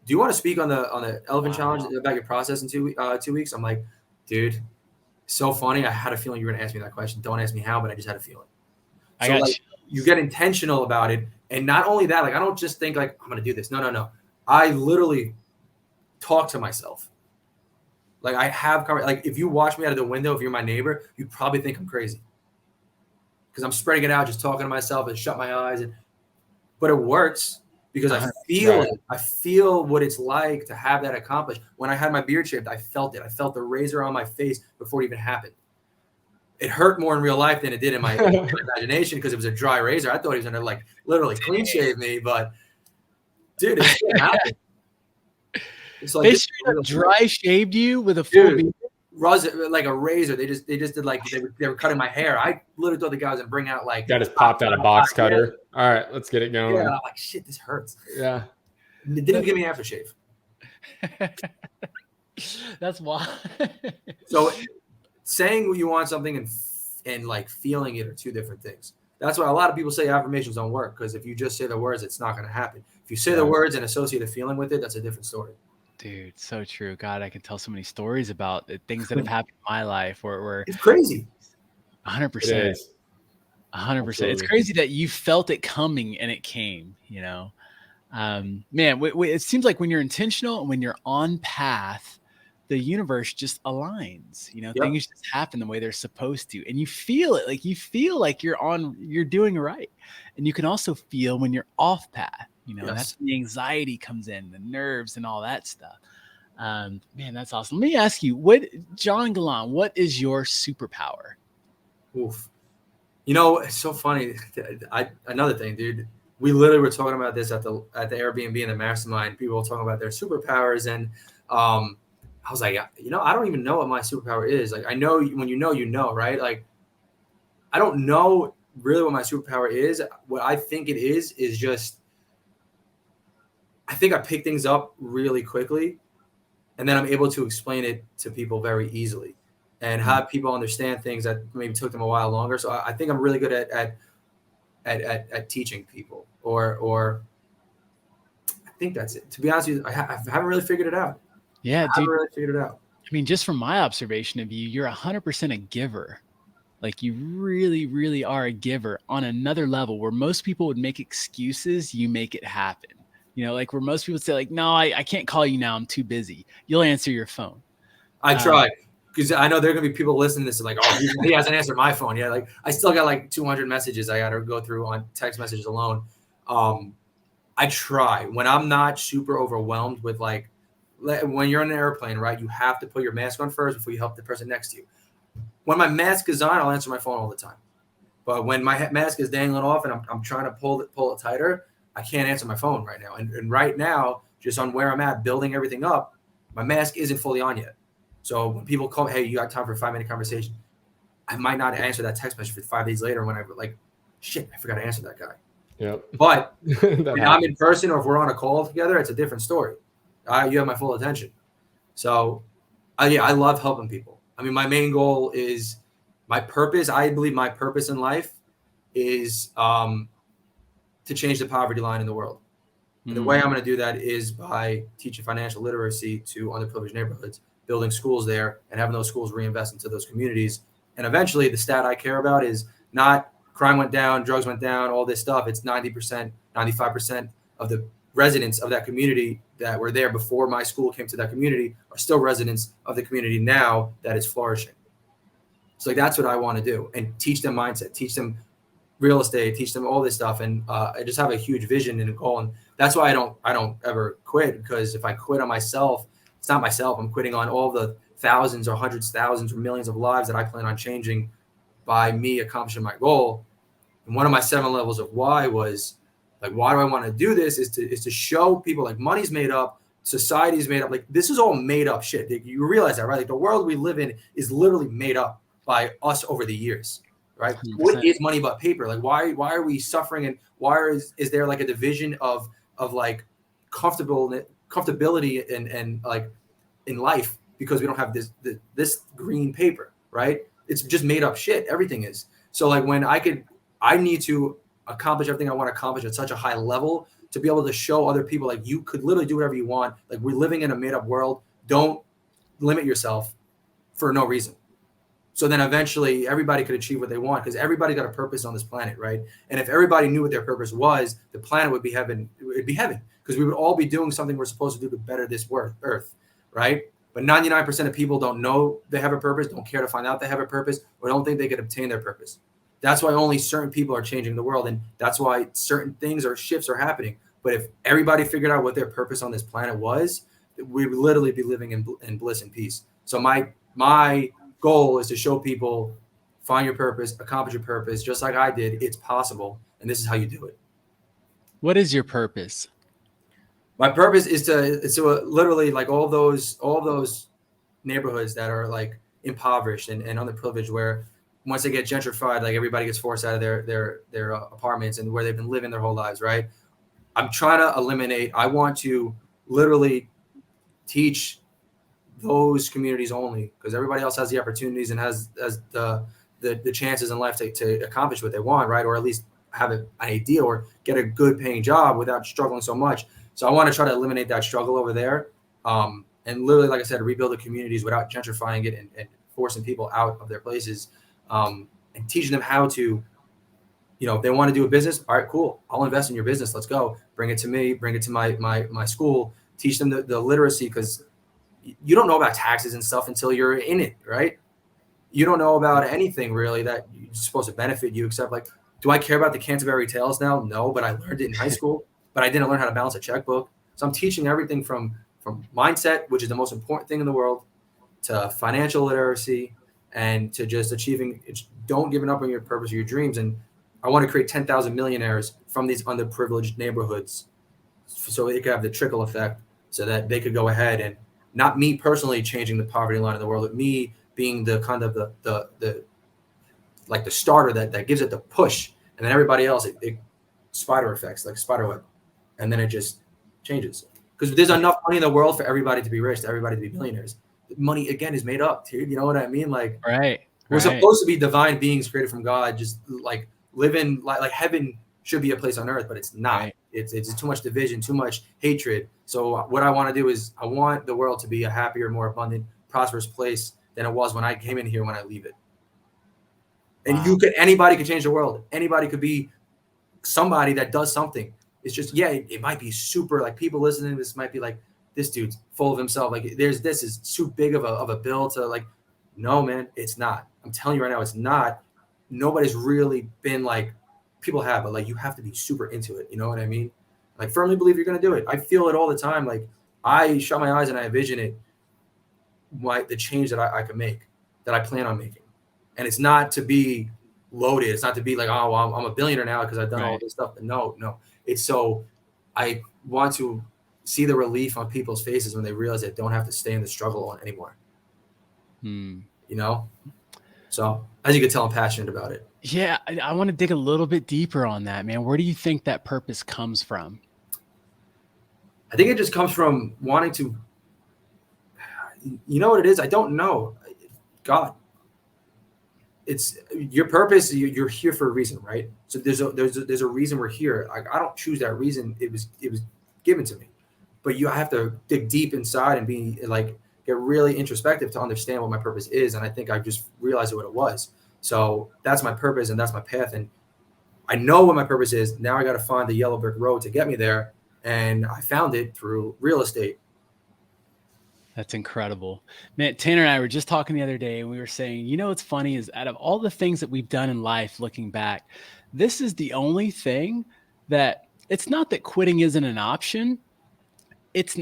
you want to speak on the Elephant Challenge about your process in 2 weeks? I'm like, dude, so funny. I had a feeling you were going to ask me that question. Don't ask me how, but I just had a feeling. So you get intentional about it. And not only that, like I don't just think like I'm going to do this. No. I literally talk to myself. Like I have, like if you watch me out of the window, if you're my neighbor, you'd probably think I'm crazy because I'm spreading it out, just talking to myself and shut my eyes. But it works because I feel it. I feel what it's like to have that accomplished. When I had my beard shaved, I felt it. I felt the razor on my face before it even happened. It hurt more in real life than it did in my imagination because it was a dry razor. I thought he was going to like literally clean shave me, but dude, it's going to happen. It's like they straight up dry shaved you with a full beard? Like a razor. They just did like they were cutting my hair. I literally thought the guy was gonna bring out like that just popped out a box cutter. Yeah. All right, let's get it going. Yeah, I'm like shit, this hurts. Yeah. It didn't even give me an aftershave. That's wild. So saying you want something and like feeling it are two different things. That's why a lot of people say affirmations don't work, because if you just say the words, it's not going to happen. If you say the words and associate a feeling with it, that's a different story. Dude, so true. God, I can tell so many stories about things that have happened in my life where it's crazy. 100%. 100%. It's crazy that you felt it coming and it came, you know. Man, it seems like when you're intentional and when you're on path, the universe just aligns, you know, things just happen the way they're supposed to. And you feel it, like you feel like you're doing right. And you can also feel when you're off path, you know, that's when the anxiety comes in, the nerves and all that stuff. Man, that's awesome. Let me ask you, John Galan, what is your superpower? Oof. You know, it's so funny. Another thing, dude, we literally were talking about this at the Airbnb and the mastermind. People were talking about their superpowers. And I was like, I don't even know what my superpower is. Like, I know when you know, right? Like, I don't know really what my superpower is. What I think it is just, I think I pick things up really quickly, and then I'm able to explain it to people very easily and have people understand things that maybe took them a while longer. So I think I'm really good at teaching people, or I think that's it. To be honest with you, I haven't really figured it out. Yeah, I haven't really figured it out. I mean, just from my observation of you, you're 100% a giver. Like, you really, really are a giver on another level where most people would make excuses. You make it happen. Like where most people say like, no, I can't call you now. I'm too busy. You'll answer your phone. I try, because I know there are going to be people listening to this like, oh, he hasn't answered my phone yet. Like, I still got like 200 messages I got to go through on text messages alone. I try when I'm not super overwhelmed with, like, when you're in an airplane, right? You have to put your mask on first before you help the person next to you. When my mask is on, I'll answer my phone all the time. But when my mask is dangling off and I'm trying to pull it tighter, I can't answer my phone right now. And right now, just on where I'm at, building everything up, my mask isn't fully on yet. So when people call, hey, you got time for a 5-minute conversation, I might not answer that text message for 5 days later when I like, shit, I forgot to answer that guy. Yep. But when I'm in person or if we're on a call together, it's a different story. You have my full attention. So, I love helping people. I mean, my main goal is my purpose. I believe my purpose in life is to change the poverty line in the world. And the way I'm going to do that is by teaching financial literacy to underprivileged neighborhoods, building schools there, and having those schools reinvest into those communities. And eventually, the stat I care about is not crime went down, drugs went down, all this stuff. It's 90%, 95% of the residents of that community that were there before my school came to that community are still residents of the community now that is flourishing. So like, that's what I want to do, and teach them mindset, teach them real estate, teach them all this stuff. And I just have a huge vision and a goal. And that's why I don't ever quit, because if I quit on myself, it's not myself. I'm quitting on all the thousands or hundreds, thousands or millions of lives that I plan on changing by me accomplishing my goal. And one of my 7 levels of why was like, why do I want to do this is to show people like money's made up, society's made up. Like, this is all made up shit. You realize that, right? Like, the world we live in is literally made up by us over the years, right? 100%. What is money but paper? Like, why are we suffering, and why is there like a division of like comfortability and like in life because we don't have this green paper, right? It's just made up shit. Everything is. So like, when I need to accomplish everything I want to accomplish at such a high level to be able to show other people, like, you could literally do whatever you want. Like, we're living in a made up world. Don't limit yourself for no reason. So then eventually everybody could achieve what they want, because everybody got a purpose on this planet, right? And if everybody knew what their purpose was, the planet would be heaven. It would be heaven, because we would all be doing something we're supposed to do to better this earth, right? But 99% of people don't know they have a purpose, don't care to find out they have a purpose, or don't think they could obtain their purpose. That's why only certain people are changing the world, and that's why certain things or shifts are happening. But if everybody figured out what their purpose on this planet was, we would literally be living in bliss and peace. So my goal is to show people, find your purpose, accomplish your purpose, just like I did. It's possible, and this is how you do it. What is your purpose? My purpose is to literally, like, all those neighborhoods that are like impoverished and underprivileged, where once they get gentrified, like, everybody gets forced out of their apartments and where they've been living their whole lives, right? I'm trying to eliminate. I want to literally teach those communities only, because everybody else has the opportunities and has the chances in life to accomplish what they want, right? Or at least have an idea or get a good paying job without struggling so much. So I want to try to eliminate that struggle over there, and literally, like I said, rebuild the communities without gentrifying it and forcing people out of their places, and teaching them how to, if they want to do a business, all right, cool, I'll invest in your business. Let's go. Bring it to me. Bring it to my school. Teach them the literacy, because you don't know about taxes and stuff until you're in it, right? You don't know about anything really that you're supposed to benefit you, except like, do I care about the Canterbury Tales now? No, but I learned it in high school, but I didn't learn how to balance a checkbook. So I'm teaching everything from mindset, which is the most important thing in the world, to financial literacy, and to just don't give up on your purpose or your dreams. And I want to create 10,000 millionaires from these underprivileged neighborhoods, so it could have the trickle effect, so that they could go ahead and not me personally changing the poverty line in the world, but me being the kind of the like the starter that gives it the push, and then everybody else it spider effects, like spider web, and then it just changes. Because there's enough money in the world for everybody to be rich, to everybody to be millionaires. Money again is made up, dude. You know what I mean? Like, we're supposed to be divine beings created from God, just like living like heaven should be a place on earth, but it's not. Right. It's too much division, too much hatred. So what I want to do is I want the world to be a happier, more abundant, prosperous place than it was when I came in here, when I leave it. And anybody could change the world. Anybody could be somebody that does something. It's just, it might be super, like, people listening to this might be like, this dude's full of himself. Like, this is too big of a bill to, like, no, man, it's not. I'm telling you right now, it's not. Nobody's really been like, people have, but like, you have to be super into it. You know what I mean? Like, firmly believe you're going to do it. I feel it all the time. Like, I shut my eyes and I envision it, the change that I can make, that I plan on making. And it's not to be loaded. It's not to be like, oh, well, I'm a billionaire now because I've done all this stuff. But no. It's so I want to see the relief on people's faces when they realize they don't have to stay in the struggle anymore. You know? So as you can tell, I'm passionate about it. Yeah. I want to dig a little bit deeper on that, man. Where do you think that purpose comes from? I think it just comes from wanting to, you know what it is? I don't know. God. It's your purpose. You're here for a reason, right? So there's a reason we're here. I don't choose that reason. It was given to me, but you have to dig deep inside and be like, get really introspective to understand what my purpose is. And I think I just realized what it was. So that's my purpose and that's my path. And I know what my purpose is. Now I got to find the yellow brick road to get me there. And I found it through real estate. That's incredible, man. Tanner and I were just talking the other day, and we were saying, you know, what's funny is out of all the things that we've done in life, looking back, this is the only thing that it's not that quitting isn't an option. It's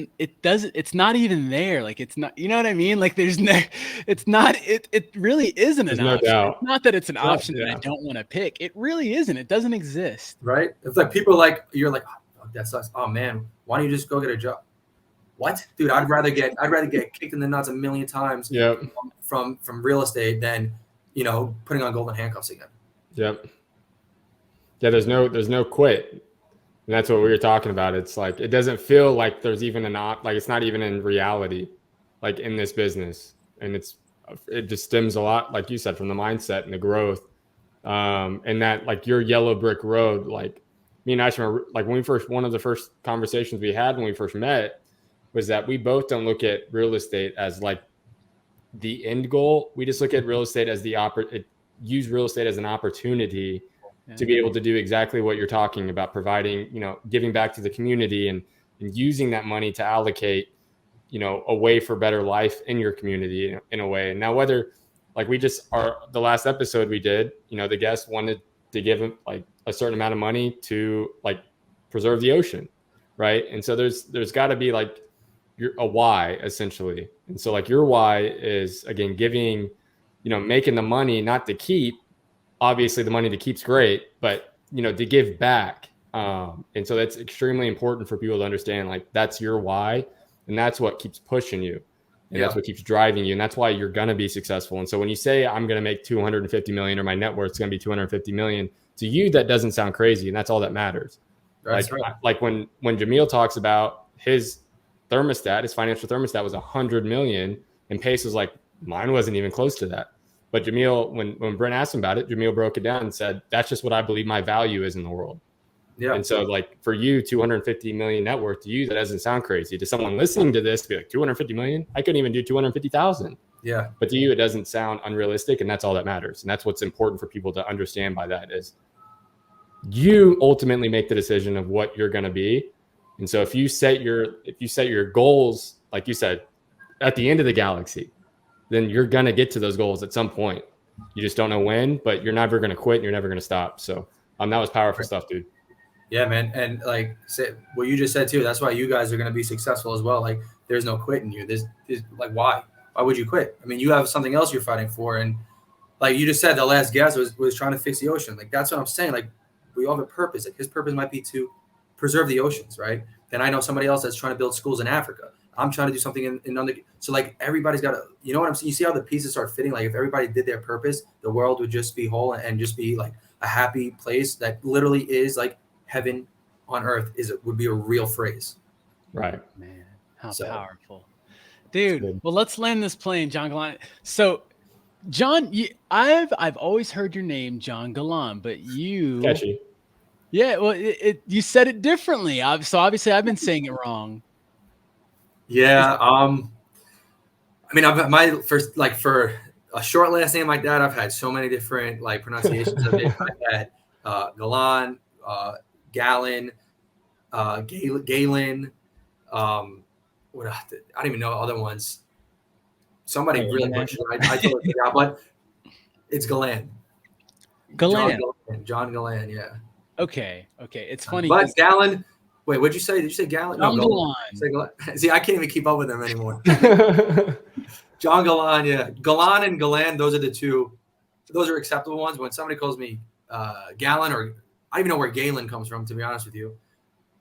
not even there. Like, it's not, you know what I mean? Like, it really isn't an option. It's not that it's an option that I don't want to pick. It really isn't. It doesn't exist. Right. It's like people like, you're like, oh, that sucks. Oh man, why don't you just go get a job? What, dude? I'd rather get kicked in the nuts a million times from real estate than, you know, putting on golden handcuffs again. Yep. Yeah, there's no quit. And that's what we were talking about. It's like, it doesn't feel like there's even like it's not even in reality, like in this business. And it just stems a lot, like you said, from the mindset and the growth. And that, like, your yellow brick road, like me and Isham, like one of the first conversations we had when we first met was that we both don't look at real estate as like the end goal. We just look at real estate as use real estate as an opportunity to be able to do exactly what you're talking about, providing, you know, giving back to the community and using that money to allocate, you know, a way for better life in your community in a way. And now, whether, like, the last episode we did, you know, the guest wanted to give him like a certain amount of money to like preserve the ocean. Right. And so there's gotta be like a why, essentially. And so, like, your why is, again, giving, you know, making the money, not to keep. Obviously the money to keep's great, but, you know, to give back. And so that's extremely important for people to understand. Like, that's your why, and that's what keeps pushing you, and that's what keeps driving you, and that's why you're going to be successful. And so when you say, I'm going to make 250 million, or my net worth is going to be 250 million, to you, that doesn't sound crazy. And that's all that matters. That's right. Like when Jamil talks about his thermostat, his financial thermostat was 100 million, and Pace was like, mine wasn't even close to that. But Jamil, when Brent asked him about it, Jamil broke it down and said, that's just what I believe my value is in the world. Yeah. And so, like, for you, 250 million net worth, to you, that doesn't sound crazy. To someone listening to this, be like, 250 million? I couldn't even do 250,000. Yeah. But to you, it doesn't sound unrealistic, and that's all that matters. And that's what's important for people to understand by that is you ultimately make the decision of what you're going to be. And so if you set your goals, like you said, at the end of the galaxy, then you're going to get to those goals at some point. You just don't know when, but you're never going to quit and you're never going to stop. So that was powerful stuff, dude. Yeah, man. And like what you just said too, that's why you guys are going to be successful as well. Like, there's no quitting you. There's like, why would you quit? I mean, you have something else you're fighting for. And like you just said, the last guest was trying to fix the ocean. Like, that's what I'm saying. Like, we all have a purpose. Like, his purpose might be to preserve the oceans, right? Then I know somebody else that's trying to build schools in Africa. I'm trying to do something in under. So like everybody's got to, you know what I'm saying? You see how the pieces start fitting? Like if everybody did their purpose, the world would just be whole and just be like a happy place that literally is like heaven on earth would be a real phrase. Right. Man, how powerful. Dude, well, let's land this plane, John Galan. So, John, I've always heard your name, John Galan, but you, catchy. Yeah, well, you said it differently. So obviously, I've been saying it wrong. Yeah, I mean, I've my first like for a short last name like that, I've had so many different like pronunciations of it. I've had Galan, Galan, Galen. What I don't even know other ones. Somebody really butchered it. I totally forgot, but it's Galan. John Galan, yeah. Okay. It's funny. But Galan, wait, what'd you say? Did you say Galan? John Galan. See, I can't even keep up with them anymore. John Galan, yeah. Galan and Galan, those are the two. Those are acceptable ones. When somebody calls me Galan, or I don't even know where Galen comes from, to be honest with you.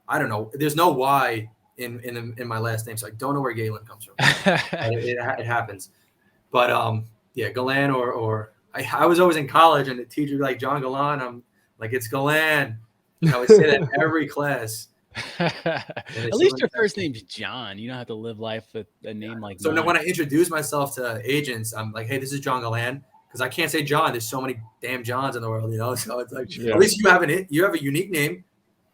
I don't know. There's no Y in my last name, so I don't know where Galen comes from. it happens. But yeah, Galan or I was always in college, and the teacher would be like, John Galan. I'm like, it's Galan. I would say that every class. At least your first name's John. You don't have to live life with a name like that. So when I introduce myself to agents, I'm like, hey, this is John Galan, because I can't say John. There's so many damn Johns in the world, you know. So it's like, at least you have a unique name.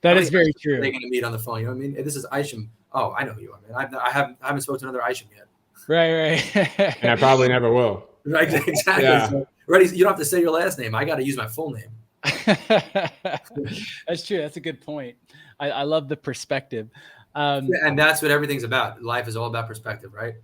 That is very true. They're going to meet on the phone. You know what I mean? If this is Isham. Oh, I know who you are, man. I haven't spoken to another Isham yet. Right. And I probably never will. Right, exactly. Yeah. So, you don't have to say your last name. I got to use my full name. That's true. That's a good point. I love the perspective. And that's what everything's about. Life is all about perspective, right?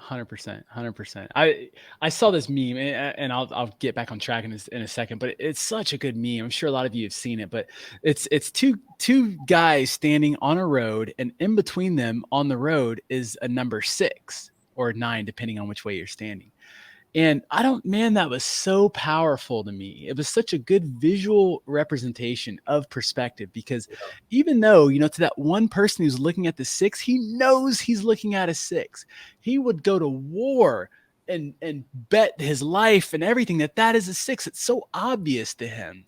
100%. I saw this meme, and I'll get back on track in a second, but it's such a good meme. I'm sure a lot of you have seen it, but it's two guys standing on a road, and in between them on the road is a number 6 or 9, depending on which way you're standing. And that was so powerful to me. It was such a good visual representation of perspective, because even though, to that one person who's looking at the 6, he knows he's looking at a 6. He would go to war and bet his life and everything that is a 6. It's so obvious to him,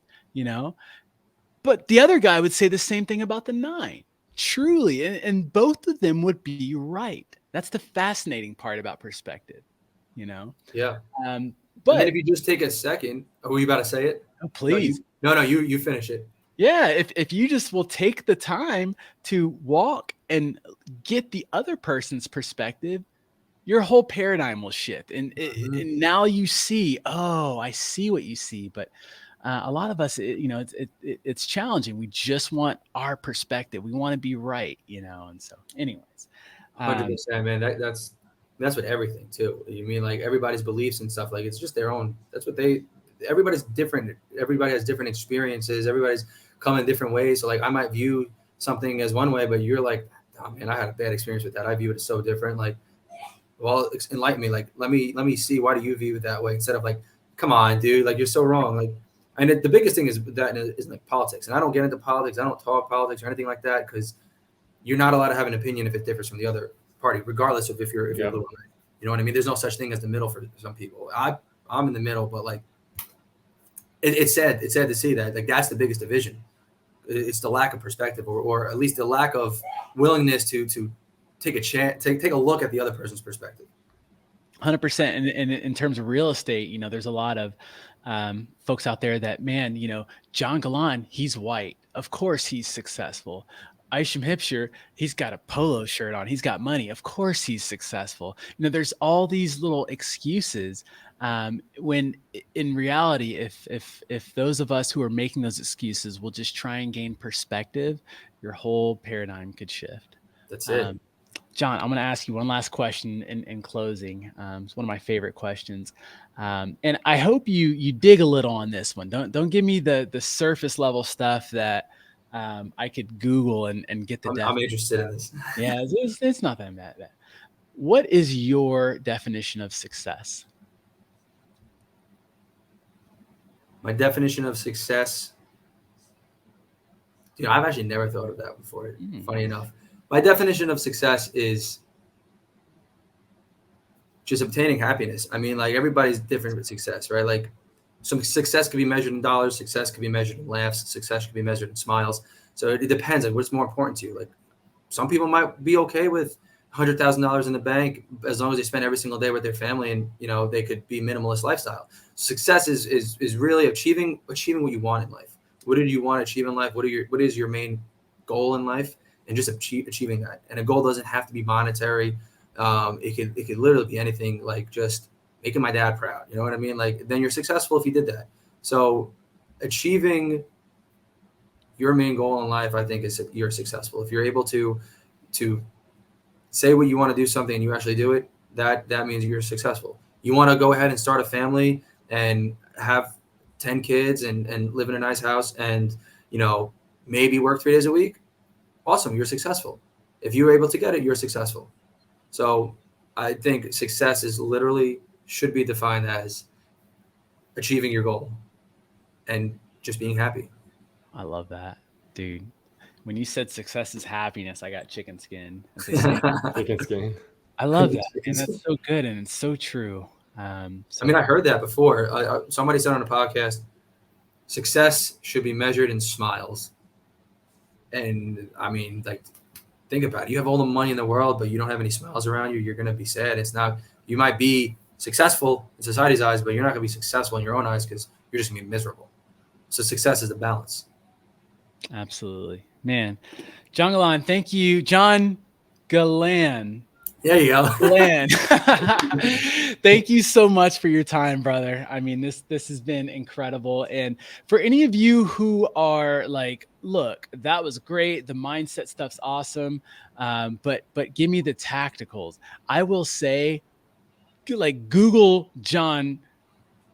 but the other guy would say the same thing about the 9. Truly. And both of them would be right. That's the fascinating part about perspective. Yeah. But if you just take a second, were you about to say it? Oh, please. No, you finish it. Yeah. If you just will take the time to walk and get the other person's perspective, your whole paradigm will shift. And now you see, I see what you see. But a lot of us, it's challenging. We just want our perspective. We want to be right, And so anyways. 100%, man. That's with everything too. You mean like everybody's beliefs and stuff, like it's just their own. That's what everybody's different. Everybody has different experiences. Everybody's come in different ways. So like I might view something as one way, but you're like, oh man, I had a bad experience with that. I view it as so different. Like, well, enlighten me. Like, let me see, why do you view it that way? Instead of like, come on, dude, like you're so wrong. Like, and the biggest thing is like politics. And I don't get into politics. I don't talk politics or anything like that, because you're not allowed to have an opinion if it differs from the other party, regardless of if you're a little, you know what I mean? There's no such thing as the middle for some people. I'm in the middle, but like it's sad to see that, like that's the biggest division. It's the lack of perspective, or at least the lack of willingness to take a chance, take a look at the other person's perspective. 100%. And in terms of real estate, there's a lot of folks out there that, man, John Galan, he's white. Of course he's successful. Isham Hipshire, he's got a polo shirt on. He's got money. Of course he's successful. There's all these little excuses, when in reality, if those of us who are making those excuses will just try and gain perspective, your whole paradigm could shift. That's it. John, I'm going to ask you one last question in closing. It's one of my favorite questions. And I hope you dig a little on this one. Don't give me the surface level stuff that I could Google and get the definition. I'm interested in this. Yeah, it's not that bad. What is your definition of success? My definition of success, I've actually never thought of that before. Funny enough, my definition of success is just obtaining happiness. I mean, like everybody's different with success, right? Like some success could be measured in dollars, success could be measured in laughs, success could be measured in smiles. So it depends on what's more important to you. Like some people might be okay with $100,000 in the bank as long as they spend every single day with their family, and they could be minimalist lifestyle. Success is really achieving what you want in life. What do you want to achieve in life? What is your main goal in life? And just achieving that. And a goal doesn't have to be monetary. It could literally be anything, like just making my dad proud. You know what I mean? Like then you're successful if you did that. So achieving your main goal in life, I think, is you're successful. If you're able to say what you want to do something and you actually do it, that means you're successful. You want to go ahead and start a family and have 10 kids and live in a nice house and, maybe work 3 days a week. Awesome. You're successful. If you're able to get it, you're successful. So I think success is literally should be defined as achieving your goal and just being happy. I love that, dude. When you said success is happiness, I got chicken skin. Chicken skin. I love that, and that's so good, and it's so true. I heard that before. Somebody said on a podcast, success should be measured in smiles. And I mean, like, think about it. You have all the money in the world, but you don't have any smiles around you. You're going to be sad. It's not. You might be successful in society's eyes, but you're not going to be successful in your own eyes because you're just going to be miserable. So success is the balance. Absolutely. Man, John Galan, thank you. John Galan. There you go. Galan. Thank you so much for your time, brother. I mean, this has been incredible. And for any of you who are like, look, that was great. The mindset stuff's awesome. But give me the tacticals. I will say, like, Google John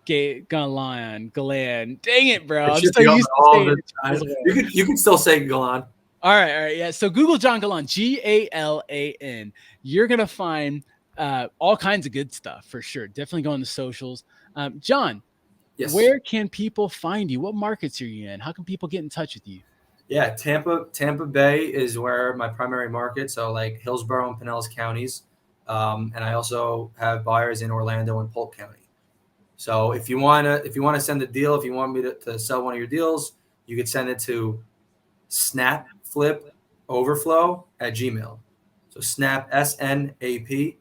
Galan. Dang it, bro. I'm so used to saying it. You can still say Galan. All right. Yeah. So Google John Galan, Galan. You're going to find all kinds of good stuff for sure. Definitely go on the socials. John, yes. Where can people find you? What markets are you in? How can people get in touch with you? Yeah, Tampa Bay is where my primary market. So like Hillsborough and Pinellas counties. And I also have buyers in Orlando and Polk County. So if you want to send a deal, if you want me to sell one of your deals, you could send it to snapflipoverflow@gmail. So snap SNAP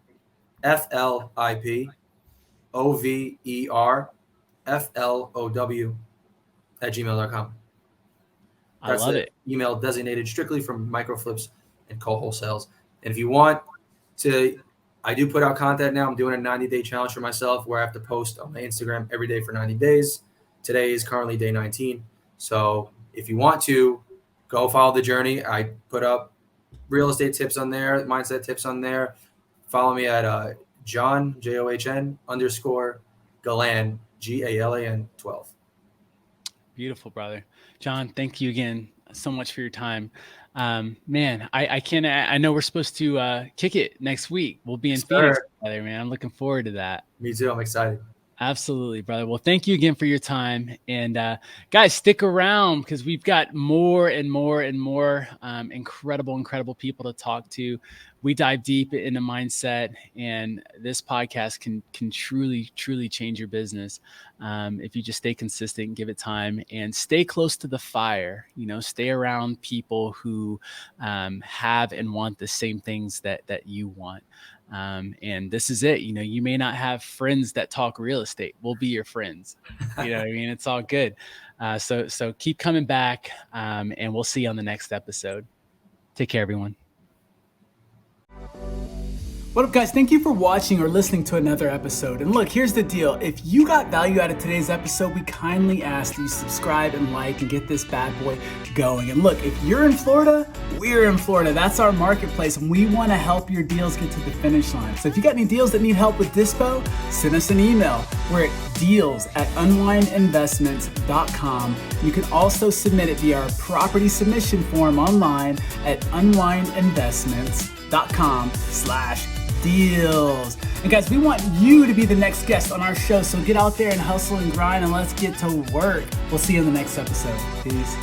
FLIPOVERFLOW@gmail.com. I love it. Email designated strictly from microflips and co-wholesales. And if you want to, I do put out content now. I'm doing a 90-day challenge for myself where I have to post on my Instagram every day for 90 days. Today is currently day 19. So if you want to, go follow the journey. I put up real estate tips on there, mindset tips on there. Follow me at John, JOHN _Galan, GALAN 12. Beautiful, brother. John, thank you again so much for your time. Man, I know we're supposed to kick it next week. We'll be in Phoenix together, man. I'm looking forward to that. Me too. I'm excited. Absolutely, brother. Well, thank you again for your time. And guys, stick around because we've got more and more and more incredible people to talk to. We dive deep into mindset, and this podcast can truly change your business if you just stay consistent and give it time and stay close to the fire. Stay around people who have and want the same things that you want. And this is it. You may not have friends that talk real estate. We'll be your friends. You know what I mean? It's all good. So keep coming back, and we'll see you on the next episode. Take care, everyone. What up, guys? Thank you for watching or listening to another episode. And look, here's the deal. If you got value out of today's episode, we kindly ask that you subscribe and like and get this bad boy going. And look, if you're in Florida, we're in Florida. That's our marketplace, and we want to help your deals get to the finish line. So if you got any deals that need help with dispo, send us an email. We're at deals@unwindinvestments.com. You can also submit it via our property submission form online at unwindinvestments.com/deals. And guys, we want you to be the next guest on our show. So get out there and hustle and grind, and let's get to work. We'll see you in the next episode. Peace.